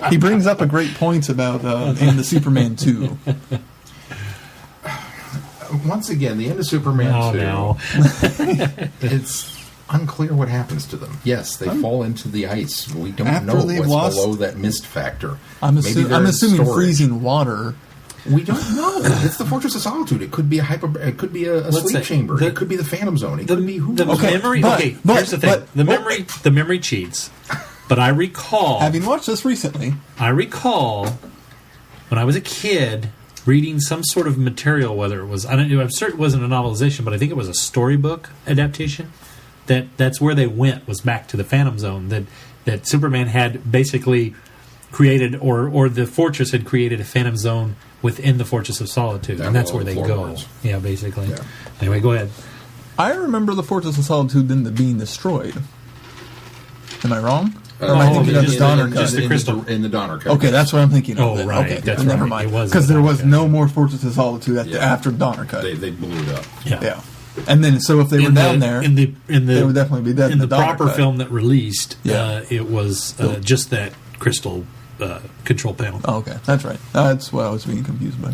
He brings up a great point about in the Superman 2. Once again, the end of Superman 2. No. It's unclear what happens to them. Yes, they fall into the ice. We don't After know they've what's lost- below that mist factor. I'm Maybe they're in assuming storage. freezing water. We don't know. It's the Fortress of Solitude. It could be it could be a Let's sleep say, chamber. the- it could be the Phantom Zone. It could be who The knows? memory. but- Okay, but- here's the thing. but- The memory cheats. But I recall. Having watched this recently, I recall when I was a kid reading some sort of material, whether it was, I'm certain it wasn't a novelization, but I think it was a storybook adaptation. That's where they went, was back to the Phantom Zone. That Superman had basically created, or the Fortress had created a Phantom Zone within the Fortress of Solitude, and that's where they go. floorboards. Yeah, basically. Yeah. Anyway, go ahead. I remember the Fortress of Solitude then being destroyed. Am I wrong? Or am I thinking of the Donner just cut? the crystal. in the Donner cut. Okay, that's what I'm thinking of. Oh, then. right, Okay, that's never right. mind. It was Because the there Donner was cut. no more Fortress of Solitude after Donner cut. They blew it up. Yeah. And then, so if they were down there, they would definitely be dead in in the the Donner proper cut. film that released. Yeah. It was just that crystal control panel. Oh, okay, that's right. That's what I was being confused by.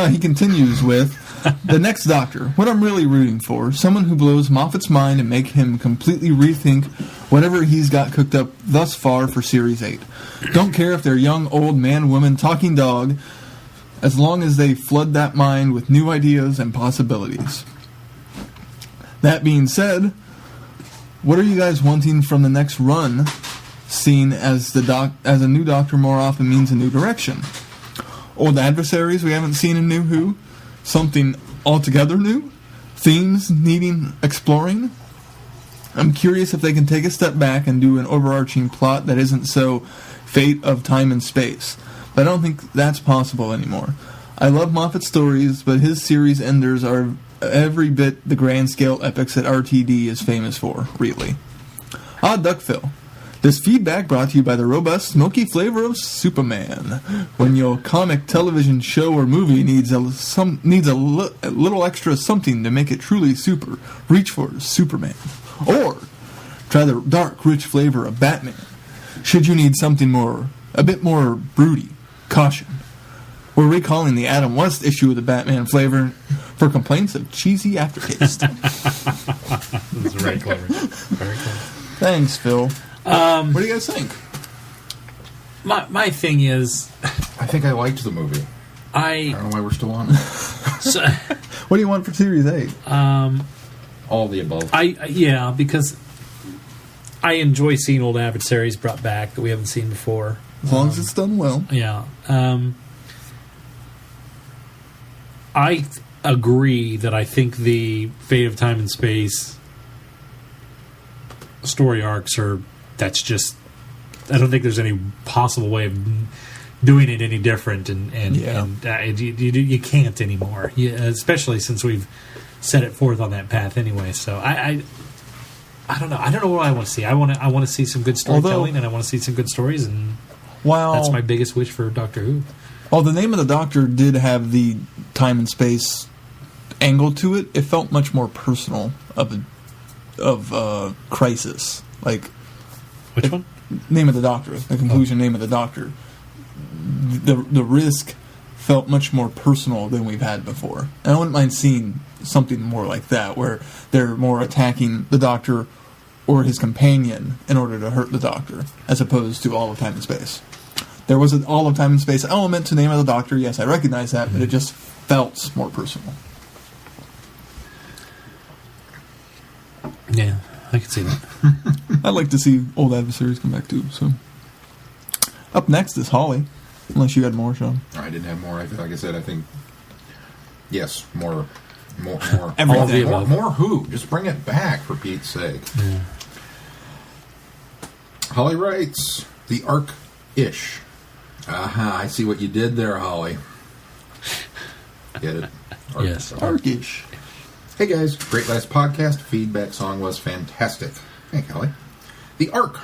He continues with, the next Doctor, what I'm really rooting for, someone who blows Moffat's mind and make him completely rethink whatever he's got cooked up thus far for Series 8. Don't care if they're young, old, man, woman, talking dog, as long as they flood that mind with new ideas and possibilities. That being said, what are you guys wanting from the next run, seen as as a new Doctor more often means a new direction? Old adversaries we haven't seen in New Who? Something altogether new? Themes needing exploring? I'm curious if they can take a step back and do an overarching plot that isn't so fate of time and space. But I don't think that's possible anymore. I love Moffat's stories, but his series enders are every bit the grand scale epics that RTD is famous for, really. Duckville. This feedback brought to you by the robust, smoky flavor of Superman. When your comic, television show, or movie needs a little extra something to make it truly super, reach for Superman. Or try the dark, rich flavor of Batman. Should you need something a bit more broody, caution. We're recalling the Adam West issue of the Batman flavor for complaints of cheesy aftertaste. That's very clever. Very clever. Thanks, Phil. What do you guys think? My thing is, I think I liked the movie. I don't know why we're still on it. So, What do you want for Series 8? All the above. because I enjoy seeing old adversaries brought back that we haven't seen before. As long as it's done well. Yeah. I agree that I think the Fate of Time and Space story arcs that's just, I don't think there's any possible way of doing it any different, and you can't anymore, especially since we've set it forth on that path anyway. So I don't know. I don't know what I want to see. I want to see some good storytelling, and I want to see some good stories, and that's my biggest wish for Doctor Who. Well, the Name of the Doctor did have the time and space angle to it. It felt much more personal of Crisis. Like, Which one? Name of the Doctor, the conclusion. Name of the Doctor. The risk felt much more personal than we've had before. And I wouldn't mind seeing something more like that, where they're more attacking the Doctor or his companion in order to hurt the Doctor, as opposed to All of Time and Space. There was an All of Time and Space element to Name of the Doctor, yes, I recognize that, but it just felt more personal. Yeah, I can see that. I'd like to see old adversaries come back too. So, up next is Holly. Unless you had more, Sean. I didn't have more. Like I said, I think yes, more, Everything. more Who. Just bring it back for Pete's sake. Yeah. Holly writes the Arc-ish. Aha! I see what you did there, Holly. Get it? Yes. Arkish. Hey guys, great last podcast. Feedback song was fantastic. Thank you, Holly. The Ark.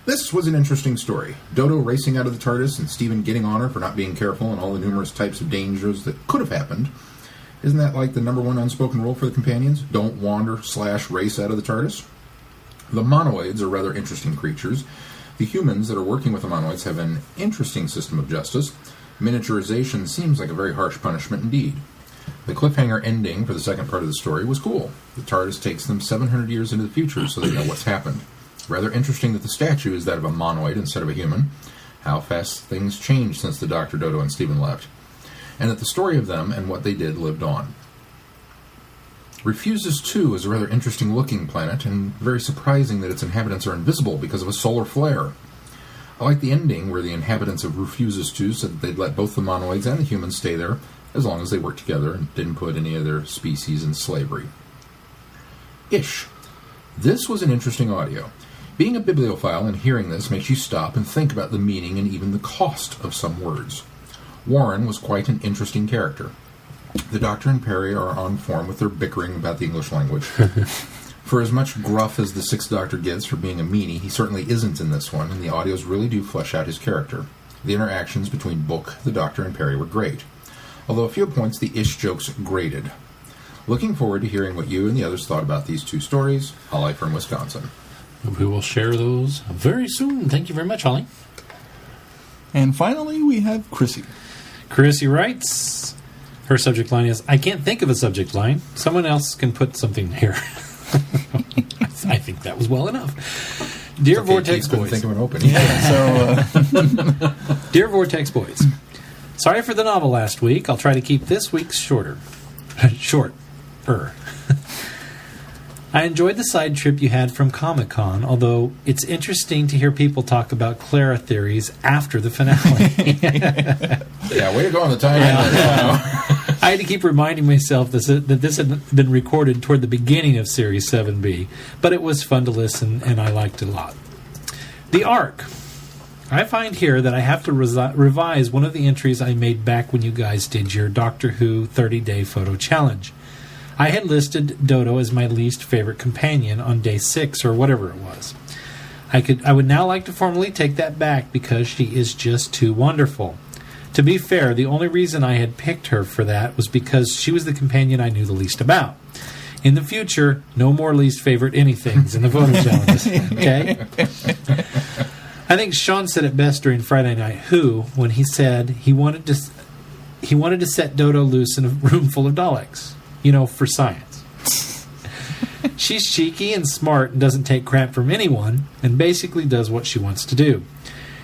This was an interesting story. Dodo racing out of the TARDIS and Stephen getting on her for not being careful and all the numerous types of dangers that could have happened. Isn't that like the number one unspoken rule for the companions? Don't wander/race out of the TARDIS. The monoids are rather interesting creatures. The humans that are working with the monoids have an interesting system of justice. Miniaturization seems like a very harsh punishment indeed. The cliffhanger ending for the second part of the story was cool. The TARDIS takes them 700 years into the future so they know what's happened. Rather interesting that the statue is that of a monoid instead of a human. How fast things changed since the Dr. Dodo and Stephen left. And that the story of them and what they did lived on. Refuses 2 is a rather interesting looking planet, and very surprising that its inhabitants are invisible because of a solar flare. I like the ending where the inhabitants of Refuses 2 said that they'd let both the monoids and the humans stay there as long as they worked together and didn't put any other species in slavery. Ish. This was an interesting audio. Being a bibliophile and hearing this makes you stop and think about the meaning and even the cost of some words. Warren was quite an interesting character. The Doctor and Perry are on form with their bickering about the English language. For as much gruff as the Sixth Doctor gets for being a meanie, he certainly isn't in this one, and the audios really do flesh out his character. The interactions between Book, the Doctor, and Perry were great. Although a few points the ish jokes grated. Looking forward to hearing what you and the others thought about these two stories. Holly from Wisconsin. We will share those very soon. Thank you very much, Holly. And finally, we have Chrissy. Chrissy writes, her subject line is, I can't think of a subject line. Someone else can put something here. I think that was well enough. Dear Vortex Boys. Think of an opening. Dear Vortex Boys. Sorry for the novel last week. I'll try to keep this week's shorter. Shorter. I enjoyed the side trip you had from Comic-Con, although it's interesting to hear people talk about Clara theories after the finale. Yeah, way to go on the time. I had to keep reminding myself that this had been recorded toward the beginning of Series 7B, but it was fun to listen, and I liked it a lot. The Ark. I find here that I have to revise one of the entries I made back when you guys did your Doctor Who 30-day photo challenge. I had listed Dodo as my least favorite companion on day 6 or whatever it was. I would now like to formally take that back because she is just too wonderful. To be fair, the only reason I had picked her for that was because she was the companion I knew the least about. In the future, no more least favorite anythings in the photo challenges. Okay? I think Sean said it best during Friday Night Who when he said he wanted to set Dodo loose in a room full of Daleks. You know, for science. She's cheeky and smart and doesn't take crap from anyone and basically does what she wants to do.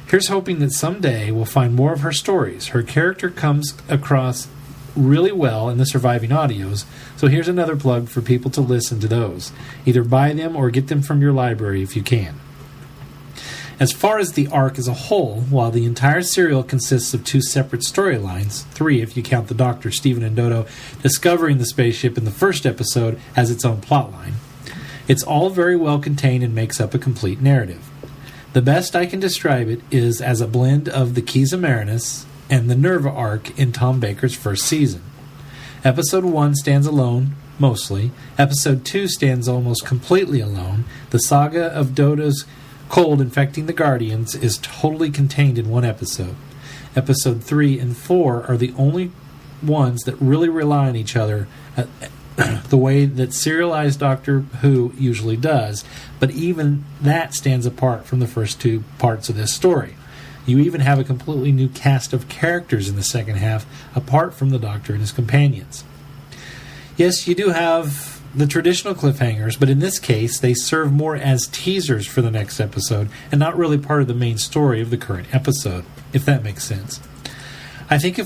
Here's hoping that someday we'll find more of her stories. Her character comes across really well in the surviving audios, so here's another plug for people to listen to those. Either buy them or get them from your library if you can. As far as the arc as a whole, while the entire serial consists of 2 separate storylines, 3 if you count the Doctor, Stephen, and Dodo discovering the spaceship in the first episode as its own plotline, it's all very well contained and makes up a complete narrative. The best I can describe it is as a blend of the Keys of Marinus and the Nerva arc in Tom Baker's first season. Episode 1 stands alone, mostly. Episode 2 stands almost completely alone. The saga of Dodo's cold infecting the Guardians is totally contained in one episode. Episode 3 and 4 are the only ones that really rely on each other the way that serialized Doctor Who usually does, but even that stands apart from the first 2 parts of this story. You even have a completely new cast of characters in the second half, apart from the Doctor and his companions. Yes, you do have the traditional cliffhangers, but in this case, they serve more as teasers for the next episode and not really part of the main story of the current episode, if that makes sense. I think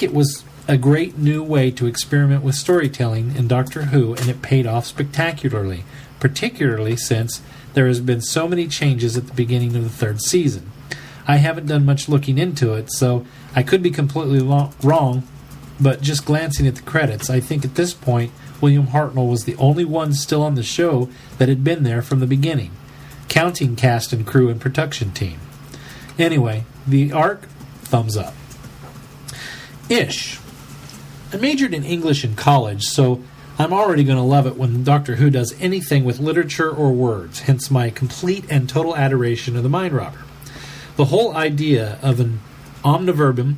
it was a great new way to experiment with storytelling in Doctor Who, and it paid off spectacularly, particularly since there has been so many changes at the beginning of the 3rd season. I haven't done much looking into it, so I could be completely wrong, but just glancing at the credits, I think at this point, William Hartnell was the only one still on the show that had been there from the beginning, counting cast and crew and production team. Anyway, the arc, thumbs up. Ish. I majored in English in college, so I'm already going to love it when Doctor Who does anything with literature or words, hence my complete and total adoration of the Mind Robber. The whole idea of an omniverbum,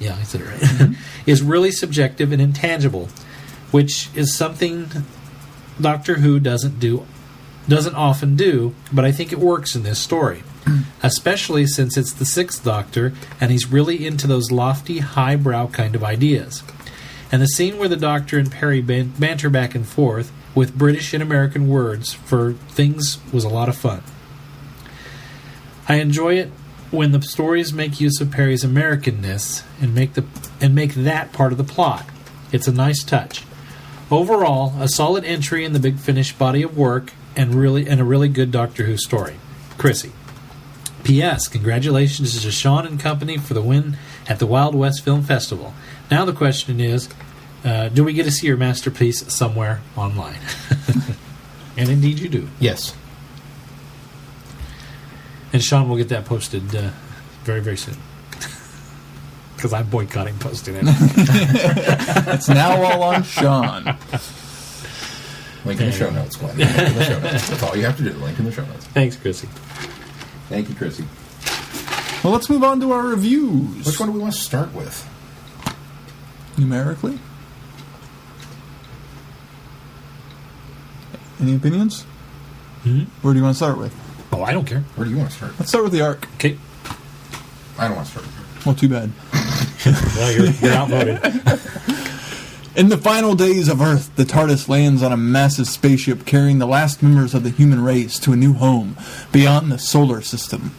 yeah, I said it right, is really subjective and intangible, which is something Doctor Who doesn't often do, but I think it works in this story. especially since it's the Sixth Doctor and he's really into those lofty, highbrow kind of ideas. And the scene where the Doctor and Perry banter back and forth with British and American words for things was a lot of fun. I enjoy it when the stories make use of Perry's Americanness and make that part of the plot. It's a nice touch. Overall, a solid entry in the Big Finish body of work and a really good Doctor Who story. Chrissy. P.S. Congratulations to Sean and company for the win at the Wild West Film Festival. Now the question is, do we get to see your masterpiece somewhere online? And indeed you do. Yes. And Sean will get that posted very, very soon. Because I'm boycotting posting it. It's now all on Sean. Link in the show notes, Glenn. Link in the show notes. That's all you have to do. Link in the show notes. Thanks, Chrissy. Thank you, Chrissy. Well, let's move on to our reviews. Which one do we want to start with? Numerically? Any opinions? Where do you want to start with? Oh, I don't care. Where do you want to start? Let's start with the arc. Okay. I don't want to start with Well, too bad. Well, you're outvoted. In the final days of Earth, the TARDIS lands on a massive spaceship carrying the last members of the human race to a new home beyond the solar system.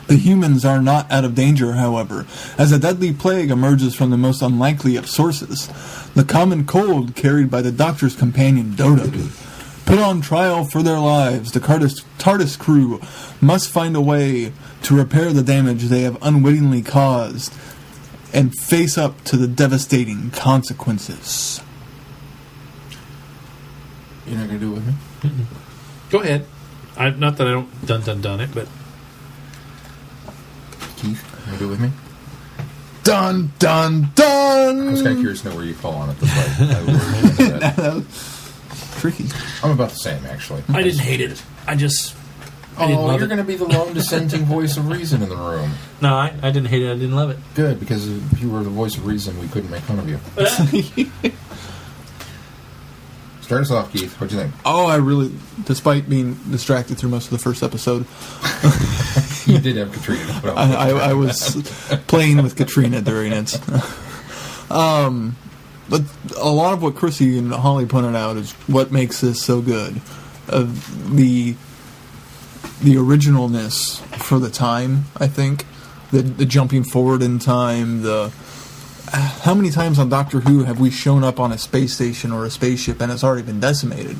The humans are not out of danger, however, as a deadly plague emerges from the most unlikely of sources, the common cold carried by the Doctor's companion Dodo. Put on trial for their lives, the TARDIS crew must find a way to repair the damage they have unwittingly caused and face up to the devastating consequences. You're not going to do it with me? Go ahead. Not that I don't done it, but... Keith, you going to do it with me? Dun, dun, dun! I was kind of curious to know where you fall on it. That's why Tricky. I'm about the same, actually. I didn't hate it. I didn't love you're it. going to be the lone dissenting voice of reason in the room. No, I didn't hate it. I didn't love it. Good, because if you were the voice of reason, we couldn't make fun of you. Start us off, Keith. What'd you think? Oh, I really, despite being distracted through most of the first episode, You did have Katrina. But I was playing with Katrina during it. But a lot of what Chrissy and Holly pointed out is what makes this so good. The originalness for the time, I think. The jumping forward in time. How many times on Doctor Who have we shown up on a space station or a spaceship and it's already been decimated?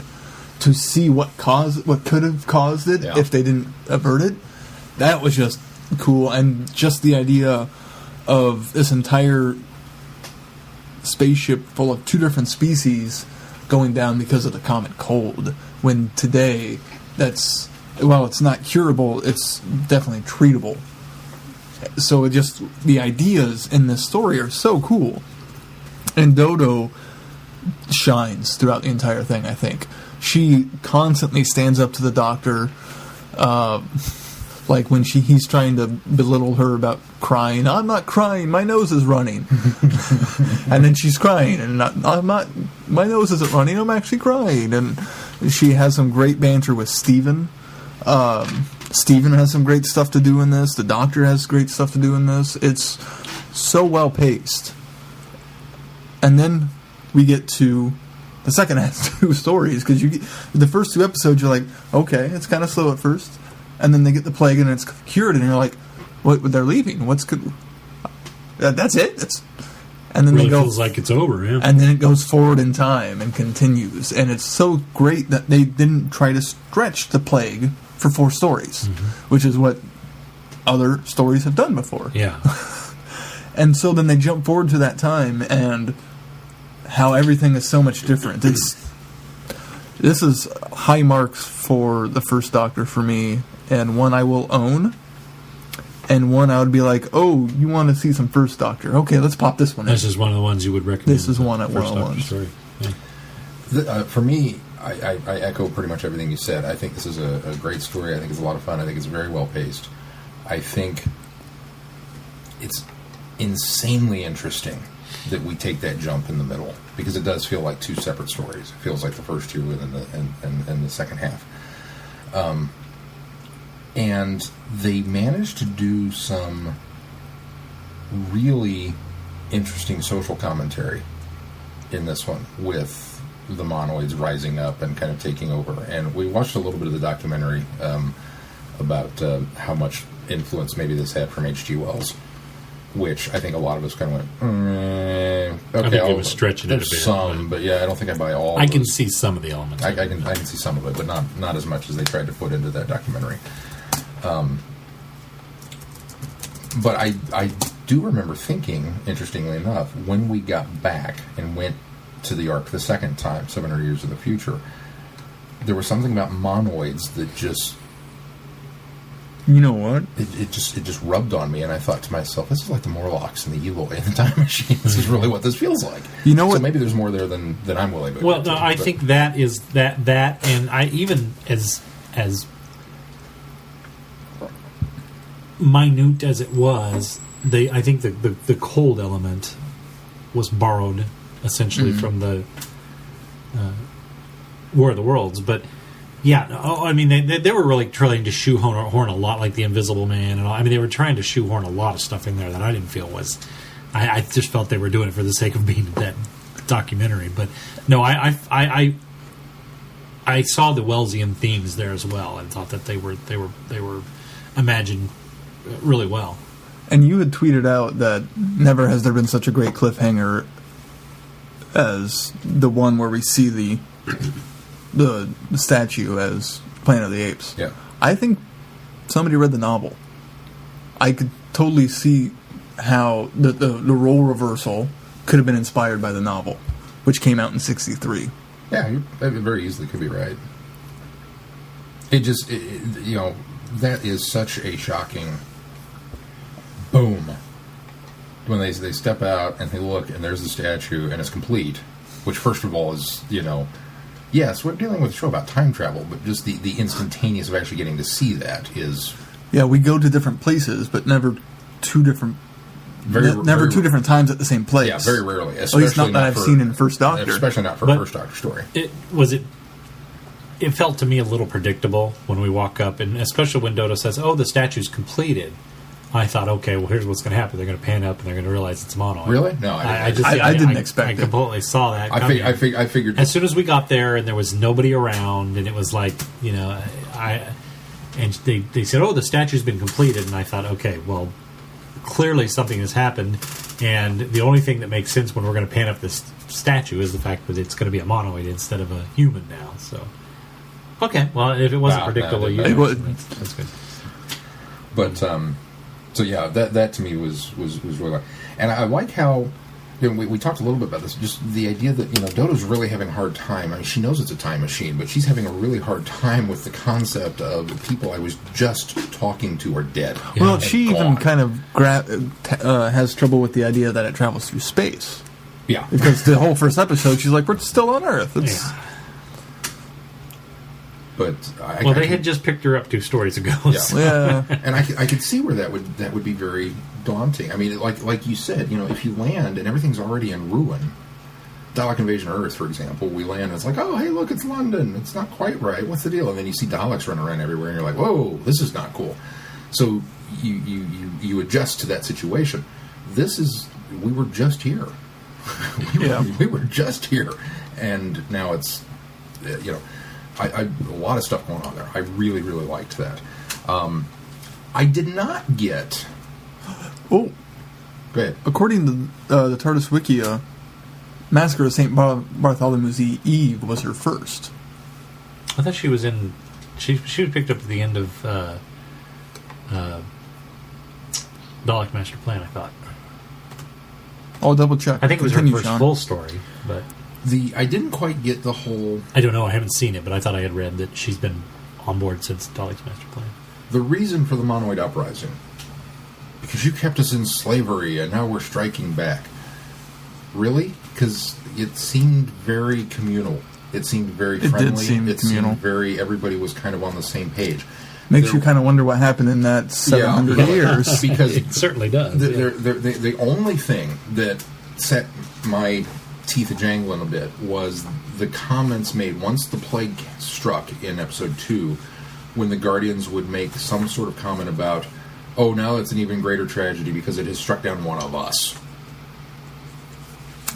To see what could have caused it if they didn't avert it. That was just cool. And just the idea of this entire spaceship full of two different species going down because of the comet cold, when today it's not curable, it's definitely treatable. So the ideas in this story are so cool, and Dodo shines throughout the entire thing. I think she constantly stands up to the Doctor, like when he's trying to belittle her about crying. I'm not crying, my nose is running. And then she's crying, and I'm not. My nose isn't running. I'm actually crying. And she has some great banter with Steven. Steven has some great stuff to do in this. The Doctor has great stuff to do in this. It's so well paced. And then we get to the second two stories, because the first two episodes you're like, okay, it's kind of slow at first, and then they get the plague and it's cured, and you're like, what? They're leaving. What's good? That's it. And then really they go, feels like it's over, yeah. And then it goes forward in time and continues, and it's so great that they didn't try to stretch the plague for 4 stories, which is what other stories have done before. Yeah. And so then they jump forward to that time and how everything is so much different. This is high marks for the first Doctor for me, and one I will own, and one I would be like, oh, you want to see some first Doctor? Okay, let's pop this one in. This is one of the ones you would recommend. This is one at First 101. Doctor story. Yeah. For me, I echo pretty much everything you said. I think this is a great story. I think it's a lot of fun. I think it's very well paced. I think it's insanely interesting that we take that jump in the middle, because it does feel like 2 separate stories. It feels like the first 2 and then the second half. And they managed to do some really interesting social commentary in this one with the monoids rising up and kind of taking over. And we watched a little bit of the documentary about how much influence maybe this had from H.G. Wells, which I think a lot of us kind of went, okay, I think it was stretching it a bit. Some, but yeah, I don't think I buy all. I can see some of the elements. I can see some of it, but not as much as they tried to put into that documentary. But I do remember thinking, interestingly enough, when we got back and went to the Ark the second time, 700 Years in the Future, there was something about monoids that just... You know what? It just rubbed on me, and I thought to myself, this is like the Morlocks and the Eloy in the Time Machine. This is really what this feels like. You know what? So maybe there's more there than I'm willing to admit. Well, no, I think that is that, and I even as minute as it was, I think the cold element was borrowed essentially from the War of the Worlds, but yeah, I mean they were really trying to shoehorn a lot, like the Invisible Man, and all. I mean they were trying to shoehorn a lot of stuff in there that I didn't feel was. I just felt they were doing it for the sake of being that documentary, but no, I saw the Wellesian themes there as well, and thought that they were imagined really well. And you had tweeted out that never has there been such a great cliffhanger as the one where we see the statue as Planet of the Apes. Yeah. I think somebody read the novel. I could totally see how the role reversal could have been inspired by the novel, which came out in '63. Yeah, that very easily could be right. That is such a shocking boom. When they step out and they look and there's the statue and it's complete, which first of all is, yes, we're dealing with a show about time travel, but just the instantaneous of actually getting to see that is... Yeah, we go to different places, but never two different... Never two different times at the same place. Yeah, very rarely. At least not that I've seen in First Doctor. Especially not for First Doctor story. It felt to me a little predictable when we walk up, and especially when Dodo says, "Oh, the statue's completed." I thought, okay, well, here's what's going to happen. They're going to pan up and they're going to realize it's monoid. Really? No, I didn't expect it. I completely saw that. I figured. As soon as we got there and there was nobody around, and it was like, and they said, "Oh, the statue's been completed," and I thought, okay, well, clearly something has happened, and the only thing that makes sense when we're going to pan up this statue is the fact that it's going to be a monoid instead of a human now. So, okay, well, if it wasn't predictable, that's good. But so yeah, that to me was really like, and I like how we talked a little bit about this, just the idea that Dodo's really having a hard time. I mean, she knows it's a time machine, but she's having a really hard time with the concept of the people I was just talking to are dead. Well, she even kind of has trouble with the idea that it travels through space. Yeah, because the whole first episode, she's like, "We're still on Earth." But they had just picked her up 2 stories ago. Yeah, so. yeah. And I could see where that would be very daunting. I mean, like you said, if you land and everything's already in ruin. Dalek Invasion of Earth, for example, we land and it's like, oh, hey, look, it's London. It's not quite right. What's the deal? And then you see Daleks running around everywhere, and you're like, whoa, this is not cool. So you adjust to that situation. We were just here. we were just here, and now it's a lot of stuff going on there. I really, really liked that. I did not get... Oh. Go ahead. According to the TARDIS Wikia, Massacre of St. Bartholomew's Eve was her first. I thought she was in... She was picked up at the end of Dalek Master Plan, I thought. I'll double check. I think it was her first full story, but... I didn't quite get the whole... I don't know, I haven't seen it, but I thought I had read that she's been on board since Dalek's Master Plan. The reason for the Monoid Uprising, because you kept us in slavery and now we're striking back. Really? Because it seemed very communal. It seemed very friendly. It did seem communal. Seemed very... Everybody was kind of on the same page. Makes you kind of wonder what happened in that 700 years. Because it certainly does. The only thing that set my teeth a-jangling a bit was the comments made once the plague struck in episode 2 when the Guardians would make some sort of comment about, oh, now it's an even greater tragedy because it has struck down one of us.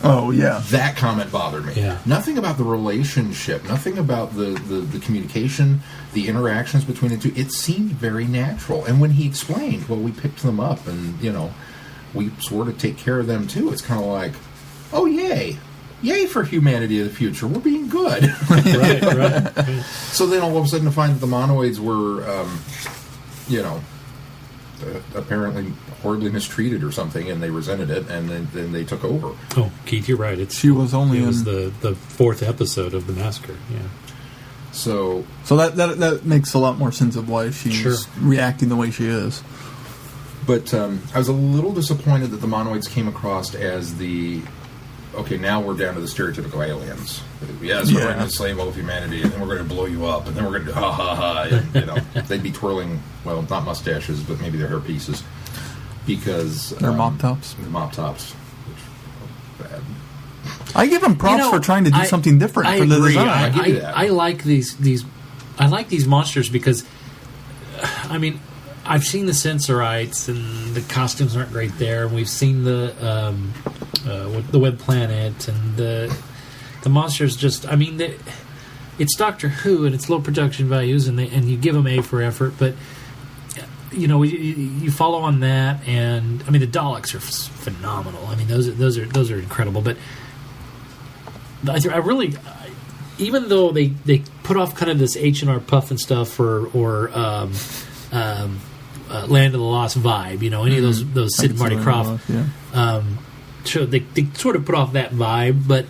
Oh, yeah. That comment bothered me. Yeah. Nothing about the relationship, nothing about the communication, the interactions between the two. It seemed very natural. And when he explained, well, we picked them up and, we sort of take care of them too, it's kind of like, oh, yay. Yay for humanity of the future. We're being good. Right. So then all of a sudden to find that the monoids were, apparently horribly mistreated or something, and they resented it, and then they took over. Oh, Keith, you're right. She was only it was in the fourth episode of the massacre. Yeah. So that makes a lot more sense of why she's Sure. reacting the way she is. But I was a little disappointed that the monoids came across as okay, now we're down to the stereotypical aliens. Yes, we're going to enslave all of humanity, and then we're going to blow you up, and then we're going to do ha ha ha. And, they'd be twirling, well, not mustaches, but maybe their hair pieces, because They're mop tops. The mop tops, which bad. I give them props for trying to do something different I for the agree. design. give you that. I like these. I like these monsters because, I mean, I've seen the Sensorites and the costumes aren't great there, and we've seen the Web Planet and the monsters. Just, I mean, it's Doctor Who and it's low production values, and you give them A for effort, but you follow on that, and I mean the Daleks are phenomenal. I mean those are incredible, but I really. Even though they put off kind of this H&R Puff and stuff or Land of the Lost vibe, any of those Sid and Marty Krofft, sure, they sort of put off that vibe, but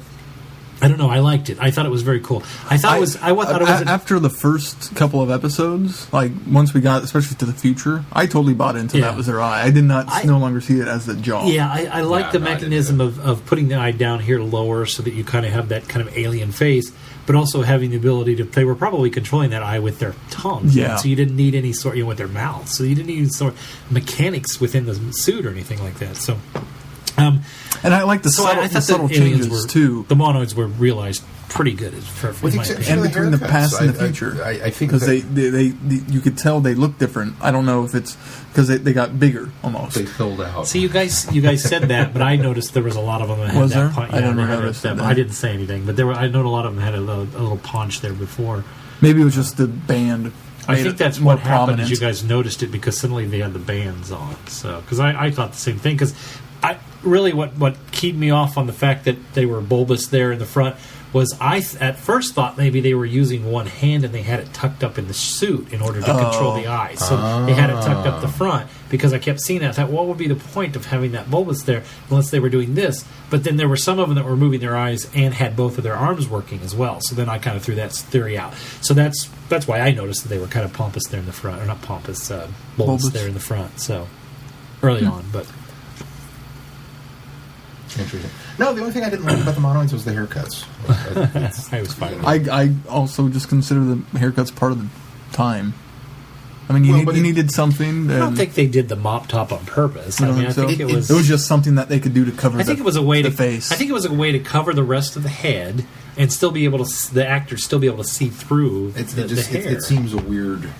I don't know. I liked it. I thought it was very cool. I thought it was after the first couple of episodes, like once we got especially to the future, I totally bought into that was their eye. I did not no longer see it as the jaw. Yeah, I like the mechanism of putting the eye down here lower so that you kind of have that kind of alien face, but also having the ability to. They were probably controlling that eye with their tongues. Yeah. So you didn't need any sort, with their mouths. So you didn't need any sort of mechanics within the suit or anything like that. So. And I like the subtle changes too. The monoids were realized pretty good, in my opinion. And between the past and the future, I think because they you could tell they look different. I don't know if it's because they got bigger almost. They filled out. See, you guys said that, but I noticed there was a lot of them that had Was that. there? I didn't notice that. I didn't say anything, but I know a lot of them had a little paunch there before. Maybe it was just the band. I think that's more what happened. prominent. Is you guys noticed it because suddenly they had the bands on. So because I thought the same thing because really what keyed me off on the fact that they were bulbous there in the front was I at first thought maybe they were using one hand and they had it tucked up in the suit in order to control the eyes. So they had it tucked up the front because I kept seeing that. I thought, what would be the point of having that bulbous there unless they were doing this? But then there were some of them that were moving their eyes and had both of their arms working as well. So then I kind of threw that theory out. So that's why I noticed that they were kind of pompous there in the front, or not pompous, bulbous there in the front. So early on, but. Interesting. No, the only thing I didn't like about the monoids was the haircuts. I was fine. I also just consider the haircuts part of the time. I mean, you needed something. I don't think they did the mop top on purpose. I mean, I think it was just something that they could do to cover. I think it was a way the to face. I think it was a way to cover the rest of the head and still be able to the actors still be able to see through the hair. It seems a weird.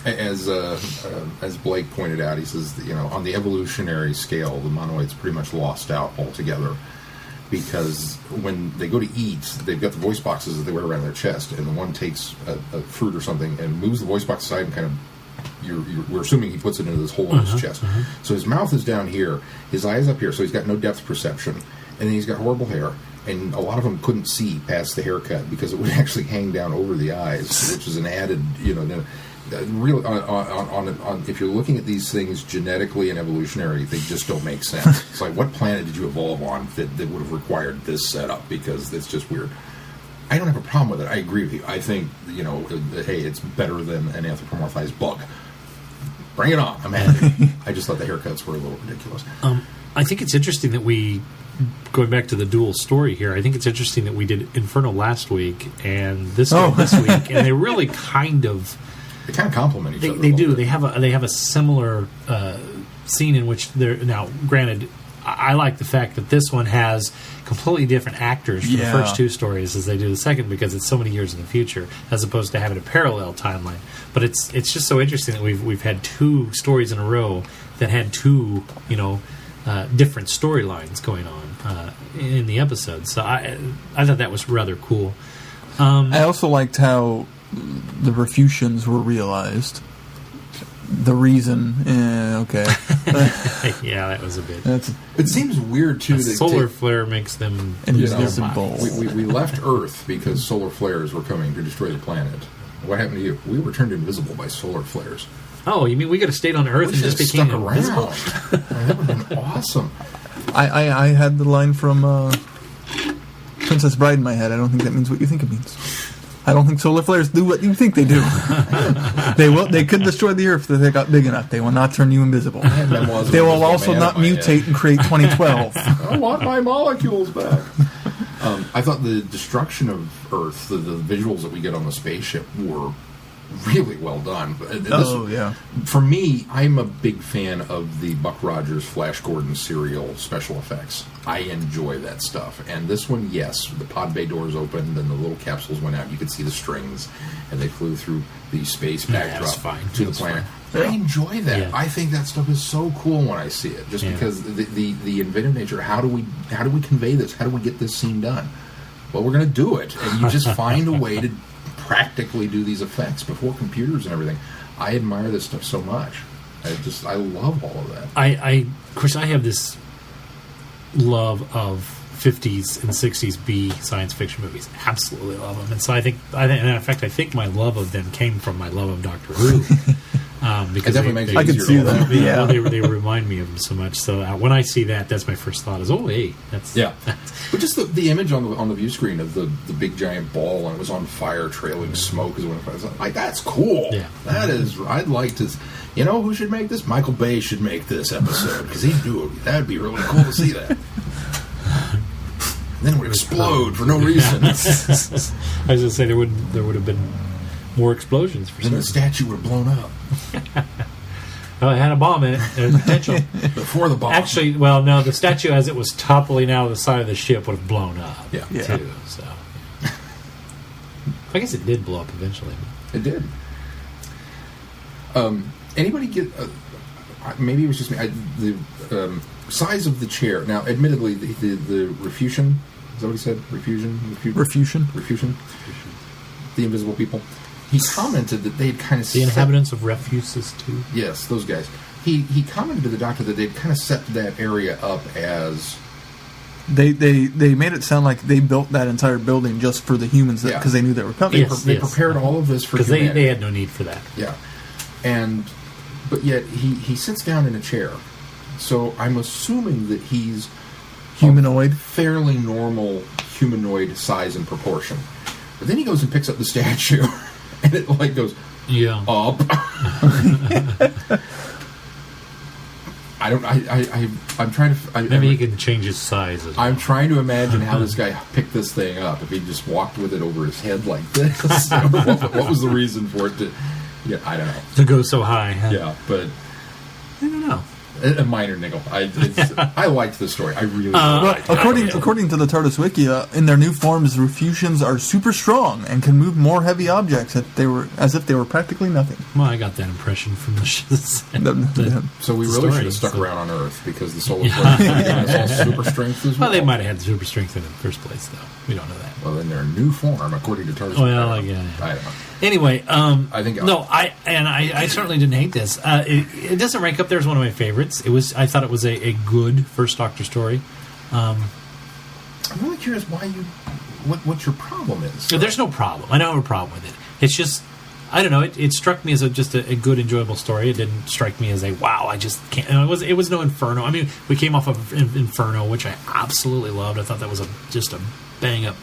As Blake pointed out, he says that, on the evolutionary scale, the monoids pretty much lost out altogether because when they go to eat, they've got the voice boxes that they wear around their chest, and the one takes a fruit or something and moves the voice box aside and kind of. We're assuming he puts it into this hole in his chest. So his mouth is down here, his eye is up here, so he's got no depth perception, and then he's got horrible hair. And a lot of them couldn't see past the haircut because it would actually hang down over the eyes, which is an added, Really, if you're looking at these things genetically and evolutionary, they just don't make sense. It's like, what planet did you evolve on that would have required this setup? Because it's just weird. I don't have a problem with it. I agree with you. I think, hey, it's better than an anthropomorphized bug. Bring it on. I'm happy. I just thought the haircuts were a little ridiculous. I think it's interesting that going back to the dual story here, I think it's interesting that we did Inferno last week and this week, and they really kind of... They kind of complement each other. They do. They have a similar scene in which they're now. Granted, I like the fact that this one has completely different actors for the first two stories as they do the second, because it's so many years in the future, as opposed to having a parallel timeline. But it's just so interesting that we've had two stories in a row that had two different storylines going on in the episode. So I thought that was rather cool. I also liked how the Refusions were realized. The reason, okay. Yeah, that was a bit. It seems weird too. A solar flare makes them invisible. We left Earth because solar flares were coming to destroy the planet. What happened to you? We were turned invisible by solar flares. Oh, you mean we could have stayed on Earth and just became invisible? That would have been awesome. I had the line from Princess Bride in my head. I don't think that means what you think it means. I don't think solar flares do what you think they do. They could destroy the Earth if they got big enough. They will not turn you invisible. They will also not mutate and create 2012. I want my molecules back. I thought the destruction of Earth, the visuals that we get on the spaceship, were really well done. For me, I'm a big fan of the Buck Rogers, Flash Gordon serial special effects. I enjoy that stuff. And this one, yes, the pod bay doors opened and the little capsules went out. You could see the strings, and they flew through the space backdrop to the planet. I enjoy that. Yeah. I think that stuff is so cool when I see it, just because the inventive nature. How do we convey this? How do we get this scene done? Well, we're going to do it, and you just find a way to practically do these effects before computers and everything. I admire this stuff so much. I love all of that. Of course, I have this love of 50s and 60s B science fiction movies. Absolutely love them. And so I think in fact, I think my love of them came from my love of Doctor Who. Because I can see that. Yeah, well, they remind me of them so much. So when I see that, that's my first thought: is But just the image on the view screen of the big giant ball, and it was on fire, trailing smoke as it went by. Like, that's cool. Yeah, that is. I'd like to. You know who should make this? Michael Bay should make this episode, because he'd do it. That'd be really cool to see that. And then it would explode for no reason. I was going to say there would have been more explosions for then the statue would have blown up. Well, it had a bomb in it. There's potential. Before the bomb. Actually, well, no, the statue as it was toppling out of the side of the ship would have blown up. Yeah. Too, so. I guess it did blow up eventually. It did. Anybody get... maybe it was just me. The size of the chair. Now, admittedly, the Refusion... Is that what he said? Refusion? The invisible people. He commented that they had kind of... The inhabitants of Refuses, too? Yes, those guys. He commented to the doctor that they'd kind of set that area up as... They made it sound like they built that entire building just for the humans because they knew they were coming. They prepared all of this for humanity. Because they had no need for that. Yeah. But yet, he sits down in a chair. So I'm assuming that he's... humanoid? Fairly normal humanoid size and proportion. But then he goes and picks up the statue, and it like goes up. I'm trying to. Maybe he can change his size. I'm trying to imagine how this guy picked this thing up. If he just walked with it over his head like this, what was the reason for it to? Yeah, I don't know. To go so high. Huh? Yeah, but I don't know. A minor niggle. I liked the story. I really liked it. According to the TARDIS Wiki, in their new forms, Refusions are super strong and can move more heavy objects as if they were practically nothing. Well, I got that impression from the So we really should have stuck around on Earth, because the solar flare is all super strength as well. Well, they might have had super strength in the first place, though. We don't know that. Well, in their new form, according to TARDIS. Well, I don't know. Anyway, I think I certainly didn't hate this. It doesn't rank up there as one of my favorites. I thought it was a good first Doctor story. I'm really curious what your problem is. So there's no problem. I don't have a problem with it. It's just, I don't know. It struck me as just a good, enjoyable story. It didn't strike me as a wow. I just can't. It was no Inferno. I mean, we came off of Inferno, which I absolutely loved. I thought that was just a bang up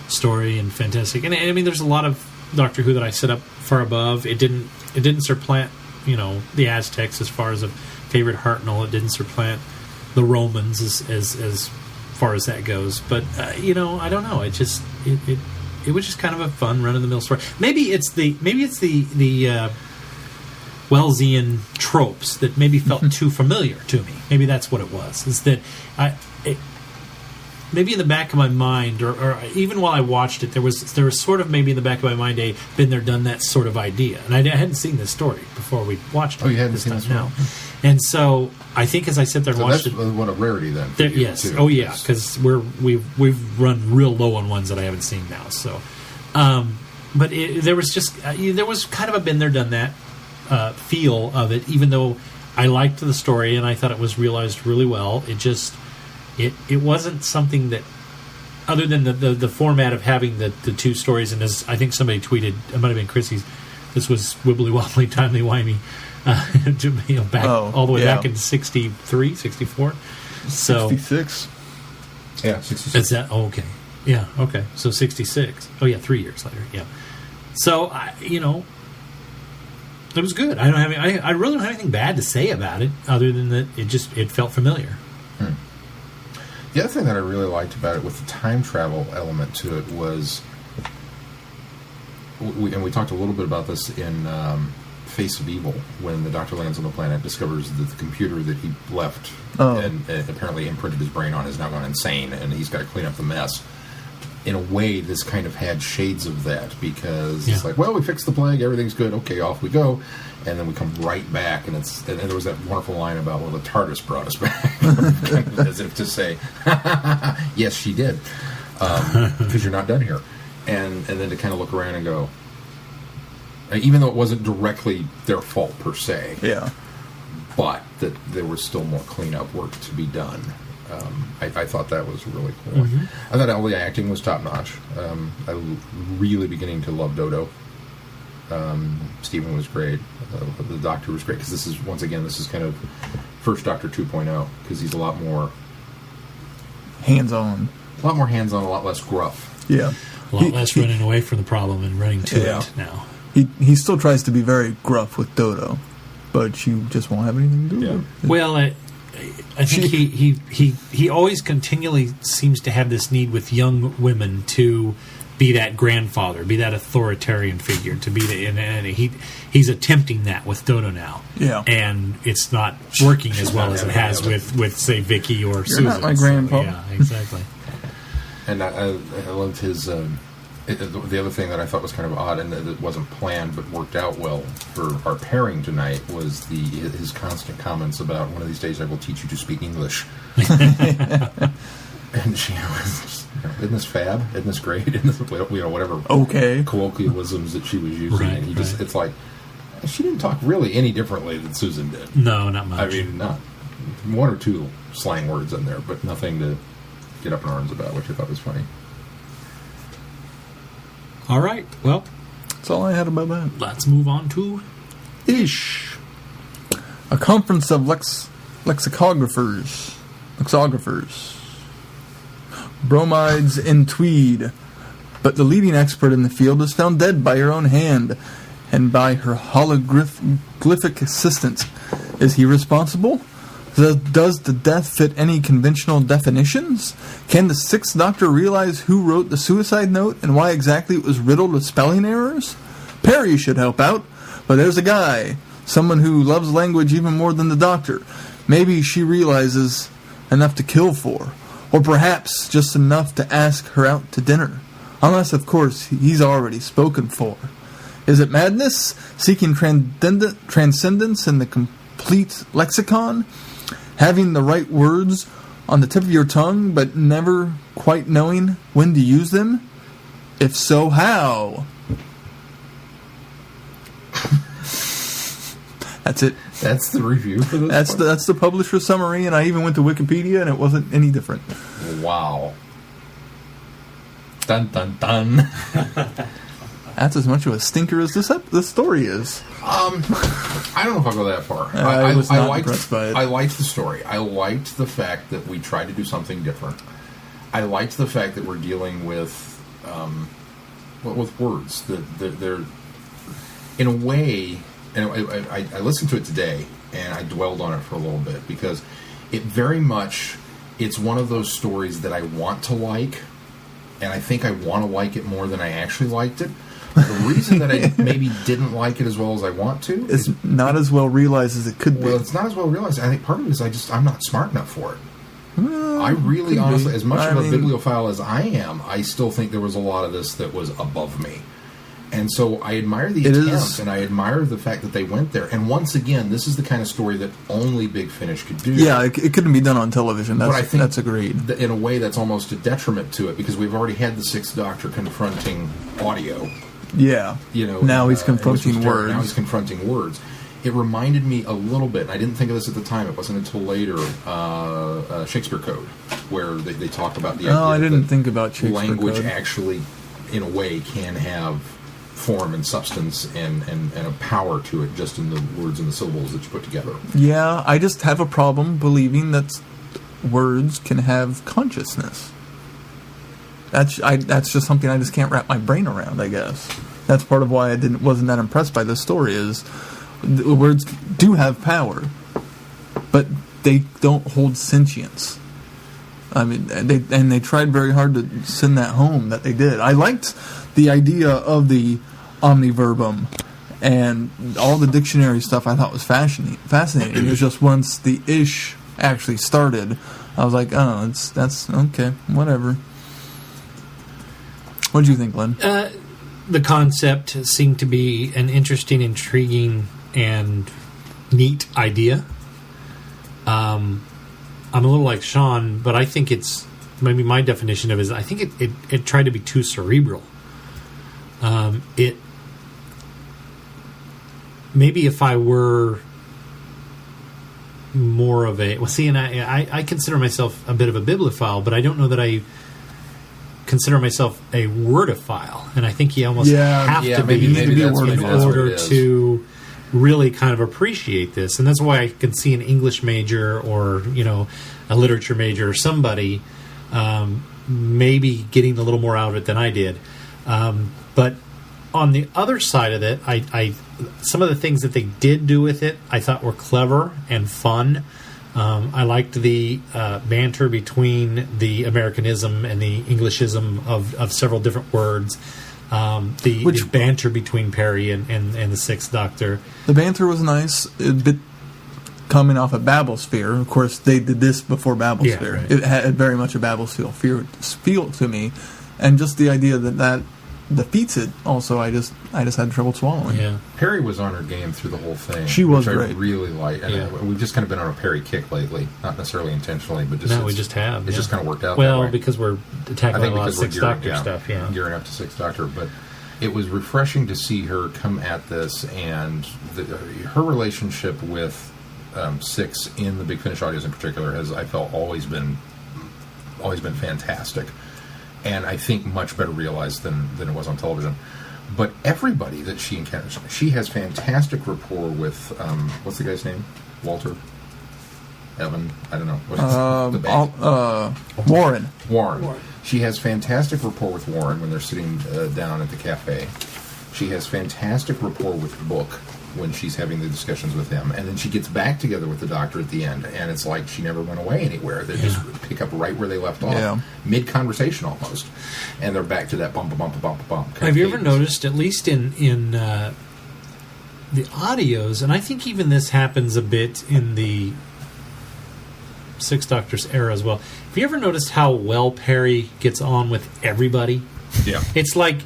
story and fantastic. And I mean, there's a lot of Doctor Who that I set up far above. It didn't supplant, the Aztecs as far as a favorite Hartnell. It didn't supplant the Romans as far as that goes. But I don't know. It was just kind of a fun run of the mill story. Maybe it's the Wellesian tropes that maybe felt too familiar to me. Maybe that's what it was. Is that maybe in the back of my mind, or even while I watched it, there was sort of maybe in the back of my mind a been there, done that sort of idea. And I hadn't seen this story before we watched it. Oh, you hadn't this seen time this now. one? And so I think as I sit there and watched that's it, what a rarity then. yes. Too. Oh yeah, because we've run real low on ones that I haven't seen now. So, but there was just there was kind of a been there, done that feel of it. Even though I liked the story and I thought it was realized really well, it just it wasn't something that, other than the format of having the two stories, and as I think somebody tweeted, it might have been Chrissy's, this was wibbly wobbly, timely wimey, back all the way back in 63, 64. So 66. Yeah, 66. Is that okay? Yeah, okay. So 66. Oh yeah, 3 years later. Yeah. So it was good. I really don't have anything bad to say about it, other than that it felt familiar. The other thing that I really liked about it, with the time travel element to it, was, we talked a little bit about this in Face of Evil, when the Doctor lands on the planet, discovers that the computer that he left and apparently imprinted his brain on has now gone insane, and he's got to clean up the mess. In a way, this kind of had shades of that, because it's like, well, we fixed the plague, everything's good, okay, off we go. And then we come right back, and there was that wonderful line about, well, the TARDIS brought us back, kind of as if to say, yes, she did, because you're not done here. And then to kind of look around and go, even though it wasn't directly their fault per se, but that there was still more cleanup work to be done. I thought that was really cool. Mm-hmm. I thought all the acting was top notch. I really beginning to love Dodo. Stephen was great. The Doctor was great, because this is kind of first Doctor 2.0, because he's a lot more hands-on, a lot less gruff. Yeah, a lot less running away from the problem and running to it now. He still tries to be very gruff with Dodo, but she just won't have anything to do with it. Well, I think he always continually seems to have this need with young women to be that grandfather, be that authoritarian figure, to be and he's attempting that with Dodo now. Yeah, and it's not working as well as it has with say Vicky or Susan. You're not my grandpa. Yeah, exactly. And I loved his. The other thing that I thought was kind of odd, and that it wasn't planned but worked out well for our pairing tonight, was his constant comments about, one of these days I will teach you to speak English. And she was just, isn't this fab? Isn't this great? Isn't this, whatever colloquialisms that she was using. Right, and it's like, she didn't talk really any differently than Susan did. No, not much. I mean, not one or two slang words in there, but nothing to get up in arms about, which I thought was funny. All right, well, that's all I had about that. Let's move on to Ish. A conference of lexicographers. Bromides in tweed. But the leading expert in the field is found dead by her own hand and by her hologlyphic assistant. Is he responsible? Does the death fit any conventional definitions? Can the Sixth Doctor realize who wrote the suicide note and why exactly it was riddled with spelling errors? Perry should help out, but there's a guy, someone who loves language even more than the Doctor. Maybe she realizes enough to kill for, or perhaps just enough to ask her out to dinner. Unless, of course, he's already spoken for. Is it madness, seeking transcendence in the complete lexicon? Having the right words on the tip of your tongue, but never quite knowing when to use them? If so, how? That's it. That's the review for this. That's the publisher summary, and I even went to Wikipedia, and it wasn't any different. Wow. Dun dun dun. That's as much of a stinker as this story is. I don't know if I'll go that far. I was not impressed by it. I liked the story. I liked the fact that we tried to do something different. I liked the fact that we're dealing with words. That they're in a way. And I listened to it today, and I dwelled on it for a little bit, because it's one of those stories that I want to like, and I think I want to like it more than I actually liked it, The reason that I maybe didn't like it as well as I want to It's not as well realized as it could be. well, it's not as well realized. I think part of it is I'm not smart enough for it. I really, honestly, as much of a bibliophile as I am, I still think there was a lot of this that was above me. And so I admire the attempt, and I admire the fact that they went there. And once again, this is the kind of story that only Big Finish could do. Yeah, it couldn't be done on television. But I think that's agreed. In a way, that's almost a detriment to it, because we've already had the Sixth Doctor confronting audio. Yeah. Now he's confronting words. Now he's confronting words. It reminded me a little bit, and I didn't think of this at the time, it wasn't until later, Shakespeare Code, where they talk about the idea I didn't think about Shakespeare language Code. actually, in a way, can have form and substance and a power to it just in the words and the syllables that you put together. Yeah, I just have a problem believing that words can have consciousness. That's just something I just can't wrap my brain around, I guess. That's part of why I wasn't that impressed by this story, is the words do have power, but they don't hold sentience. I mean, they tried very hard to send that home, that they did. I liked the idea of the omniverbum and all the dictionary stuff. I thought was fascinating. It was just once the ish actually started, I was like, oh, that's okay, whatever. What do you think, Glenn? The concept seemed to be an interesting, intriguing, and neat idea. I'm a little like Sean, but I think it's maybe my definition of it is I think it tried to be too cerebral. It maybe if I were more of a and I consider myself a bit of a bibliophile, but I don't know that I consider myself a wordophile, and I think you almost have to be in order to really kind of appreciate this. And that's why I can see an English major or a literature major or somebody maybe getting a little more out of it than I did. But on the other side of it, I some of the things that they did do with it I thought were clever and fun. I liked the banter between the Americanism and the Englishism of several different words. The banter between Perry and the Sixth Doctor. The banter was nice, a bit coming off of Babelsphere. Of course, they did this before Babelsphere. Yeah, right. It had very much a Babelsphere feel to me, and just the idea that defeats it. Also, I just had trouble swallowing. Yeah, Perry was on her game through the whole thing. She was which great. I really like. And we've just kind of been on a Perry kick lately, not necessarily intentionally, but just we just have. It's just kind of worked out. Well, because we're tackling a lot of Sixth Doctor stuff. Yeah, gearing up to Sixth Doctor, but it was refreshing to see her come at this, and her relationship with Six in the Big Finish audios in particular has, I felt, always been fantastic. And I think much better realized than it was on television. But everybody that she encounters, she has fantastic rapport with, what's the guy's name? Walter? Evan? I don't know. Warren. She has fantastic rapport with Warren when they're sitting down at the cafe. She has fantastic rapport with Book when she's having the discussions with him. And then she gets back together with the Doctor at the end, and it's like she never went away anywhere. They just pick up right where they left off, mid-conversation almost. And they're back to that bump. Have you ever noticed, at least in the audios, and I think even this happens a bit in the Sixth Doctor's era as well, have you ever noticed how well Perry gets on with everybody? Yeah, it's like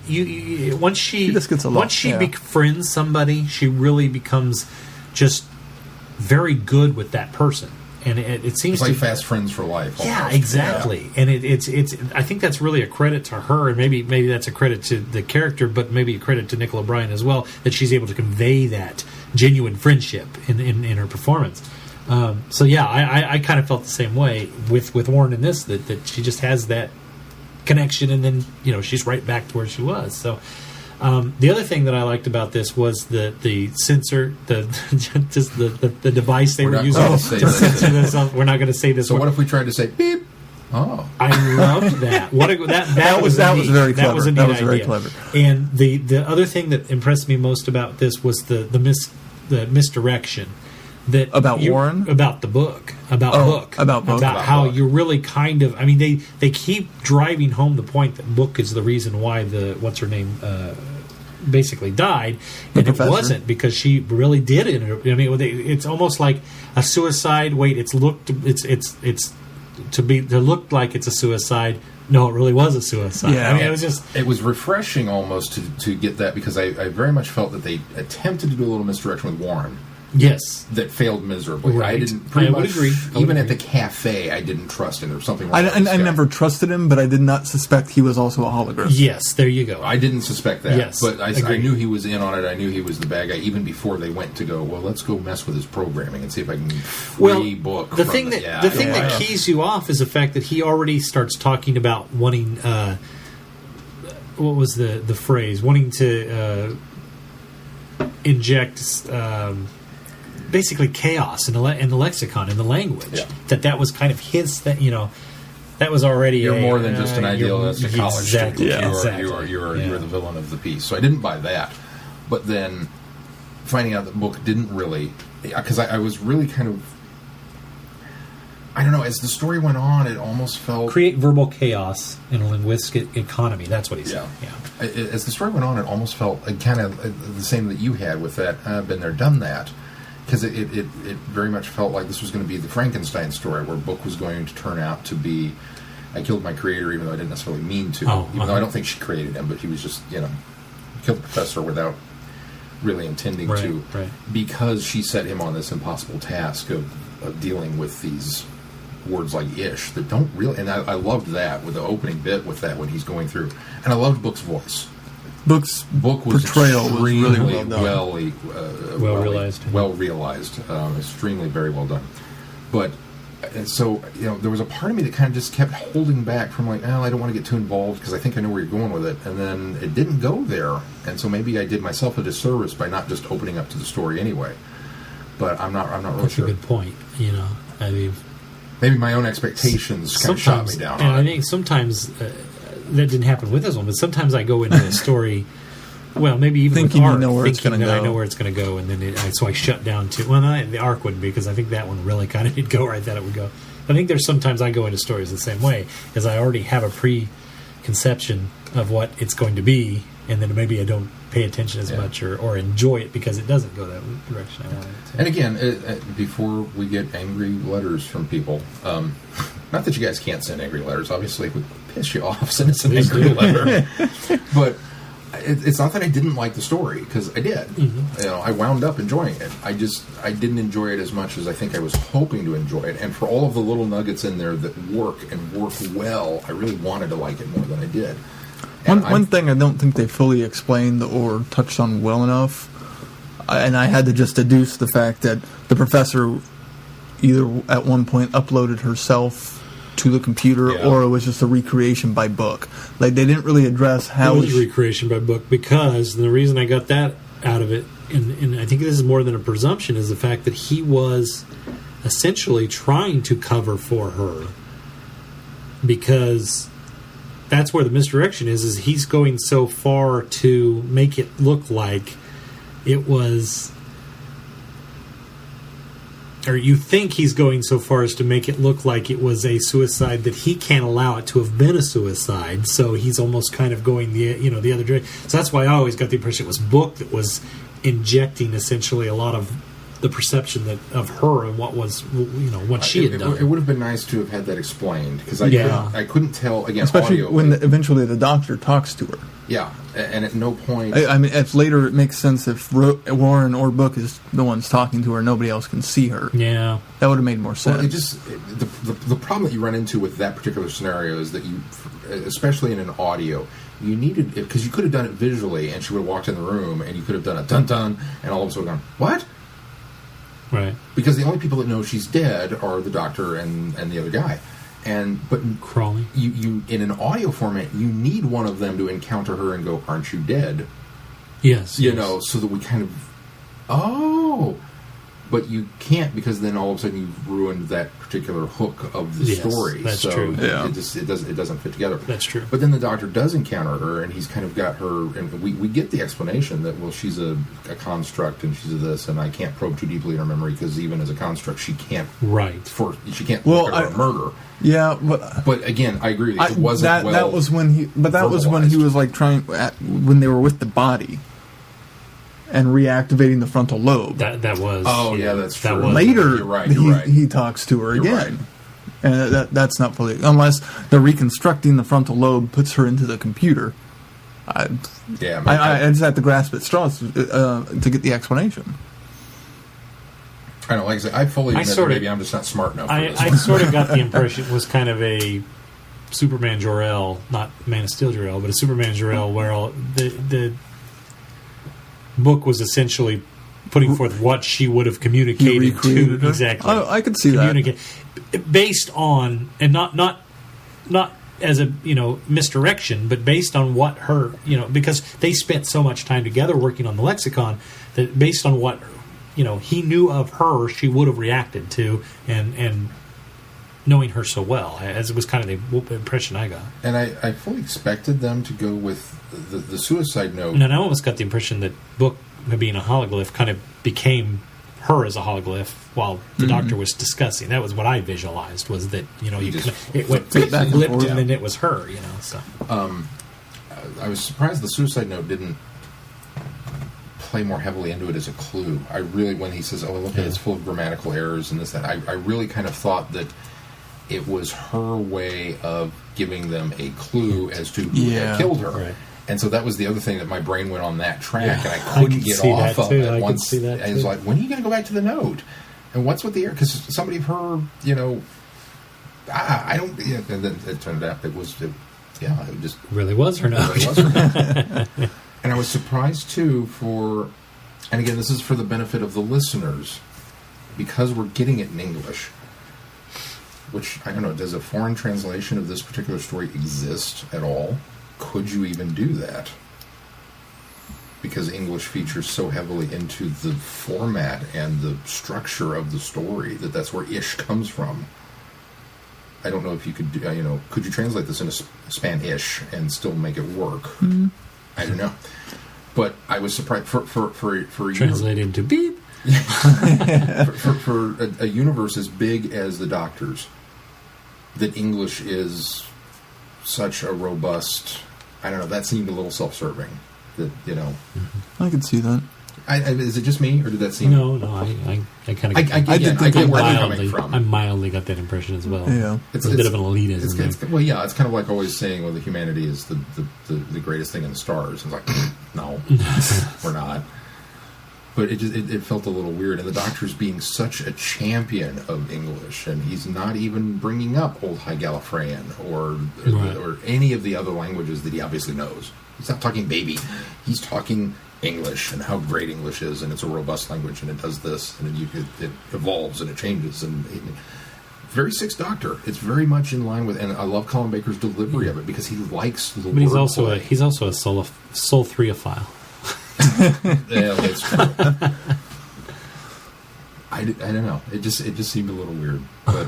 once she befriends somebody, she really becomes just very good with that person, and it seems it's like fast friends for life. Almost. Yeah, exactly. Yeah. And it's I think that's really a credit to her, and maybe that's a credit to the character, but maybe a credit to Nicola Bryant as well, that she's able to convey that genuine friendship in her performance. So yeah, I kind of felt the same way with Warren in this, that she just has that connection, and then she's right back to where she was. So the other thing that I liked about this was the sensor, the device they were using to censor themselves. We're not going to say this. So what if we tried to say beep? Oh, I loved that. That was very clever. That was a neat idea. Very clever. And the other thing that impressed me most about this was the misdirection. Warren? About the book. About how you're really kind of... I mean, they keep driving home the point that Book is the reason why what's her name? basically died, and it wasn't because she really did it. I mean, it's almost like a suicide. Wait, it's look like it's a suicide. No, it really was a suicide. Yeah. I mean, it was refreshing almost to get that, because I very much felt that they attempted to do a little misdirection with Warren. Yes. That failed miserably. Right. I didn't pretty much, would agree. Even at the cafe, I didn't trust him. There was something wrong with this I guy. never trusted him, but I did not suspect he was also a hologram. Yes, there you go. I didn't suspect that. Yes, but I agreed. knew he was in on it. I knew he was the bad guy even before they went to go, well, let's go mess with his programming and see if I can book. The thing that keys you off is the fact that he already starts talking about wanting, what was the phrase? Wanting to inject basically chaos in the lexicon, in the language. Yeah. That was kind of his thing, that was already you're more than just an idealistic college student. Exactly. You're the villain of the piece. So I didn't buy that. But then finding out the book didn't really, because I was really kind of, I don't know, as the story went on, it almost felt... Create verbal chaos in a linguistic economy. That's what he said. Yeah. As the story went on, it almost felt kind of the same that you had with that, been there, done that. Because it very much felt like this was going to be the Frankenstein story, where Book was going to turn out to be, I killed my creator, even though I didn't necessarily mean to. Even though I don't think she created him, but he was just, killed the professor without really intending to. Right. Because she set him on this impossible task of dealing with these words like ish that don't really... And I loved that, with the opening bit with that when he's going through. And I loved Book's voice. Book was portrayal was really well done. well realized, extremely very well done. But so there was a part of me that kind of just kept holding back from like, I don't want to get too involved because I think I know where you're going with it, and then it didn't go there, and so maybe I did myself a disservice by not just opening up to the story anyway. But I'm not really That's sure. That's a good point. I mean, maybe my own expectations kind of shot me down. And I think sometimes. That didn't happen with this one, but sometimes I go into a story, well, maybe even thinking with Arc, you know where it's thinking going to that go. I know where it's going to go, and then so I shut down too. Well, the Arc wouldn't be, because I think that one really kind of did go where I thought it would go. I think there's sometimes I go into stories the same way, because I already have a preconception of what it's going to be, and then maybe I don't pay attention as much or enjoy it because it doesn't go that direction I want it to. And again, before we get angry letters from people, not that you guys can't send angry letters. Obviously, if we piss you off, send us an angry letter. But it's not that I didn't like the story, because I did. Mm-hmm. I wound up enjoying it. I didn't enjoy it as much as I think I was hoping to enjoy it. And for all of the little nuggets in there that work well, I really wanted to like it more than I did. One thing I don't think they fully explained or touched on well enough, and I had to just deduce the fact that the professor either at one point uploaded herself to the computer, or it was just a recreation by Book. Like, they didn't really address how it was a recreation by Book, because the reason I got that out of it, and I think this is more than a presumption, is the fact that he was essentially trying to cover for her, because that's where the misdirection is he's going so far to make it look like it was, or you think he's going so far as to make it look like it was a suicide that he can't allow it to have been a suicide, so he's almost kind of going the other direction. So that's why I always got the impression it was Book that was injecting essentially a lot of the perception of her and what was, what she had done. It would have been nice to have had that explained, because I couldn't tell, again, especially audio, when eventually the doctor talks to her. Yeah, and at no point... I mean, if later it makes sense if Warren or Book is the ones talking to her, nobody else can see her. Yeah. That would have made more sense. Well, the problem that you run into with that particular scenario is that you, especially in an audio, you needed, because you could have done it visually, and she would have walked in the room, and you could have done a dun-dun, and all of us would have gone, what? Right. Because the only people that know she's dead are the doctor and the other guy. But Crawley. You in an audio format, you need one of them to encounter her and go, "Aren't you dead?" Yes. So that we kind of, But you can't, because then all of a sudden you've ruined that particular hook of the story. That's so true. It doesn't fit together. That's true. But then the Doctor does encounter her, and he's kind of got her, and we get the explanation that, well, she's a construct, and she's a this, and I can't probe too deeply in her memory, because even as a construct, she can't she can't look at her a murder. Yeah, but again, I agree. It wasn't that was when he. But that was when he was like when they were with the body. And reactivating the frontal lobe. That was. Oh yeah, that's true. Later, you're right. He talks to her again, right. and that's not fully unless the reconstructing the frontal lobe puts her into the computer. I just have to grasp at straws to get the explanation. I don't like I said. I fully admit that maybe I'm just not smart enough. For this I sort of got the impression it was kind of a Superman Jor-El, not Man of Steel Jor-El, but a Superman Jor-El, where the book was essentially putting forth what she would have communicated to her. exactly. I could see that based on, and not as a misdirection, but based on what her because they spent so much time together working on the lexicon that based on what he knew of her, she would have reacted to, and knowing her so well, as it was kind of the impression I got. And I fully expected them to go with the suicide note. And I almost got the impression that Book, being a hologlyph, kind of became her as a hologlyph while the Doctor was discussing. That was what I visualized, was that it went flipped and then it was her. So I was surprised the suicide note didn't play more heavily into it as a clue. I really, when he says, "Oh, look, it's full of grammatical errors and this that," I really kind of thought that it was her way of giving them a clue as to who had killed her. Right. And so that was the other thing that my brain went on that track, and I couldn't get off of it. Once I was like, when are you going to go back to the note? And what's with the error? Because somebody of her, I don't. Yeah, and then it turned out it just really was her note. Really was her note. And I was surprised too and again, this is for the benefit of the listeners, because we're getting it in English. Which, I don't know, does a foreign translation of this particular story exist at all? Could you even do that? Because English features so heavily into the format and the structure of the story that's where ish comes from. I don't know if you could do, could you translate this into Spanish and still make it work? Mm-hmm. I don't know. But I was surprised for translate into beep. for a universe as big as the Doctor's, that English is such a robust. I don't know. That seemed a little self-serving. That I could see that. Is it just me, or did that seem? No. I kind of. I get where you're coming from. I mildly got that impression as well. Yeah, it's a bit of an elitism. It's kind of like always saying, "Well, the humanity is the greatest thing in the stars." It's like, no, we're not. But it felt a little weird, and the Doctor's being such a champion of English, and he's not even bringing up Old High Gallifreyan or any of the other languages that he obviously knows. He's not talking baby. He's talking English and how great English is, and it's a robust language, and it does this, and it evolves and it changes, and very Sixth Doctor. It's very much in line with, and I love Colin Baker's delivery of it because he likes the. But he's also a soul three-ophile. Yeah, that's true. I don't know. It just seemed a little weird, but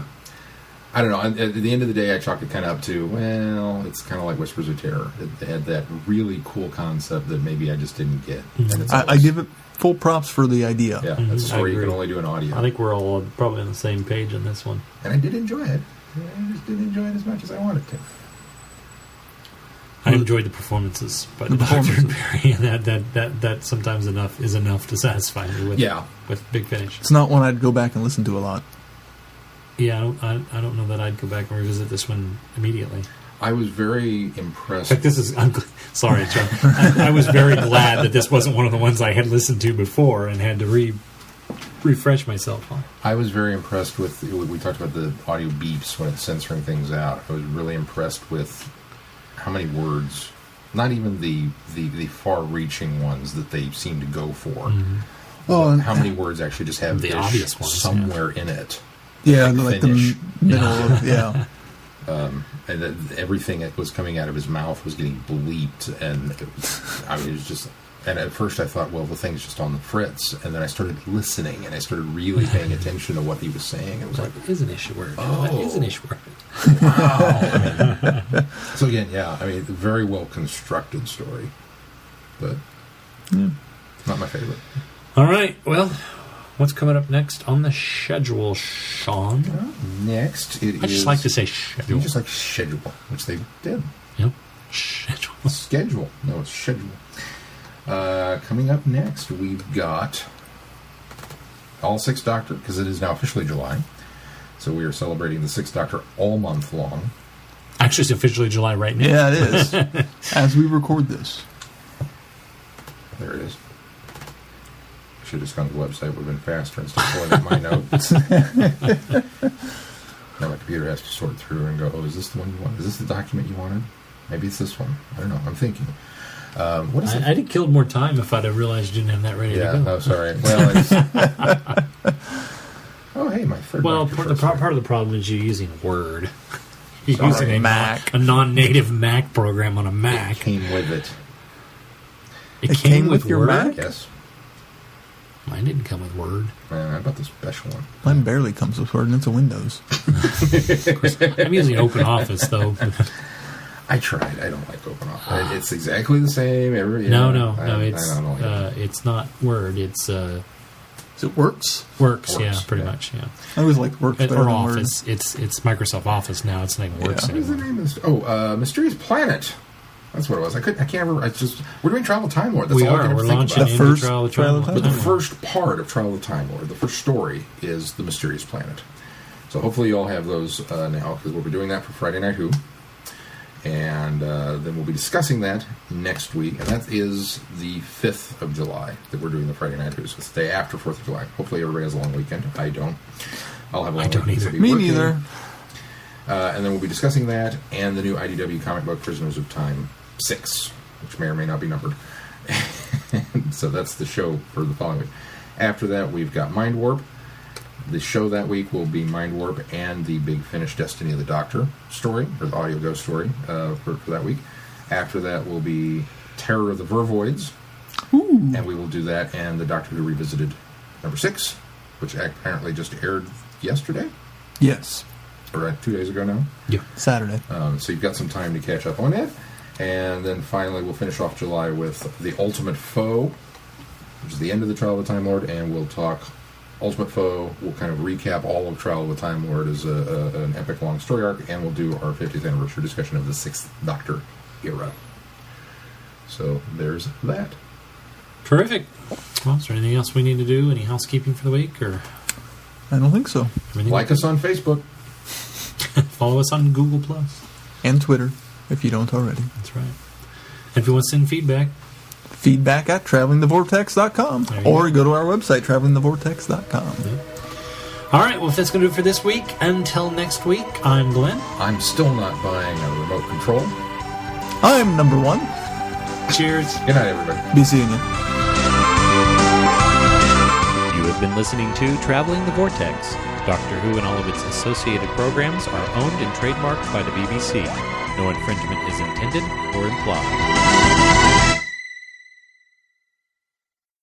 I don't know. At the end of the day, I chalk it kind of up to, well, it's kind of like Whispers of Terror. It had that really cool concept that maybe I just didn't get. Mm-hmm. And I give it full props for the idea. Yeah, that's a story you can only do in audio. I think we're all probably on the same page on this one. And I did enjoy it. I just didn't enjoy it as much as I wanted to. I enjoyed the performances by the Doctor and Barry, and that sometimes is enough to satisfy me with Big Finish. It's not one I'd go back and listen to a lot. Yeah, I don't know that I'd go back and revisit this one immediately. I was very impressed. In fact, sorry, John. I was very glad that this wasn't one of the ones I had listened to before and had to refresh myself on. I was very impressed with. We talked about the audio beeps when it's censoring things out. I was really impressed with how many words, not even the far-reaching ones that they seem to go for. Mm-hmm. Oh, how many words actually just have the obvious ones somewhere in it? Yeah, like the middle of, yeah. And everything that was coming out of his mouth was getting bleeped, and it was just And at first I thought, well, the thing's just on the fritz. And then I started listening, and I started really paying attention to what he was saying. It was like, That is an issue word. Oh. That is an issue word. wow. So again, yeah, I mean, very well constructed story, but not my favorite. All right. Well, what's coming up next on the schedule, Sean? Next, I just like to say schedule. You just like schedule, which they did. Yep. Schedule. Schedule. No, it's schedule. Coming up next, we've got All Sixth Doctor, because it is now officially July. So we are celebrating the Sixth Doctor all month long. Actually, it's officially July right now. Yeah, it is. As we record this. There it is. Should have just gone to the website. Would have been faster instead of pulling up my notes. Now my computer has to sort through and go, oh, is this the one you want? Is this the document you wanted? Maybe it's this one. I don't know. I'm thinking. What is it? I'd have killed more time if I'd have realized you didn't have that ready to go. Oh, sorry. Well, it's... oh, hey, my third. Well, part of the problem is you're using Word. You're using a Mac. a non-native Mac program on a Mac. It came with it. It came with your Word? Mac? Yes. Mine didn't come with Word. Man, I bought the special one. Mine barely comes with Word, and it's a Windows. I'm using Open Office, though. I tried. I don't like OpenOffice. It's exactly the same. No, it's not Word. It's Is it Works? Works. Yeah, Works, pretty yeah. much. Yeah, I always like Works better or than Office. It's Microsoft Office now. It's not even Works Yeah. What is the anymore. name of this? Oh, Mysterious Planet. That's what it was. I can't remember. It's just we're doing Trial of Time Lord. That's We all I are. can We're ever think launching about. The into first Trial of Trial of Time. But the Time. first part of Trial of Time Lord, the first story, is the Mysterious Planet. So hopefully you all have those now, because we'll be doing that for Friday Night Who. And then we'll be discussing that next week. And that is the 5th of July that we're doing the Friday Night Who. So it's the day after 4th of July. Hopefully everybody has a long weekend. I don't. I'll have a long I don't weekend. either. So I'll be Me working. neither. And then we'll be discussing that and the new IDW comic book Prisoners of Time 6, which may or may not be numbered. So that's the show for the following week. After that, we've got Mind Warp. The show that week will be Mind Warp and the Big Finish Destiny of the Doctor story, or the audio ghost story for that week. After that will be Terror of the Vervoids. Ooh. And we will do that and the Doctor Who Revisited number 6, which apparently just aired yesterday, Yes. or 2 days ago now. Yeah. Saturday. So you've got some time to catch up on that. And then finally we'll finish off July with The Ultimate Foe, which is the end of the Trial of the Time Lord, and we'll talk Ultimate Foe. We'll kind of recap all of Trial of the Time Lord as an epic long story arc, and we'll do our 50th anniversary discussion of the 6th Doctor era. So there's that. Terrific. Well, is there anything else we need to do? Any housekeeping for the week, or I don't think so. everything? Like us on Facebook. Follow us on Google Plus. And Twitter, if you don't already. That's right. And if you want to send feedback, Feedback at travelingthevortex.com. There you Or go to our website, travelingthevortex.com. all right. Well, if that's going to do it for this week, until next week, I'm Glenn. I'm still not buying a remote control. I'm number one. Cheers. Good night, everybody. Be seeing you. You have been listening to Traveling the Vortex. Doctor Who and all of its associated programs are owned and trademarked by the BBC. No infringement is intended or implied.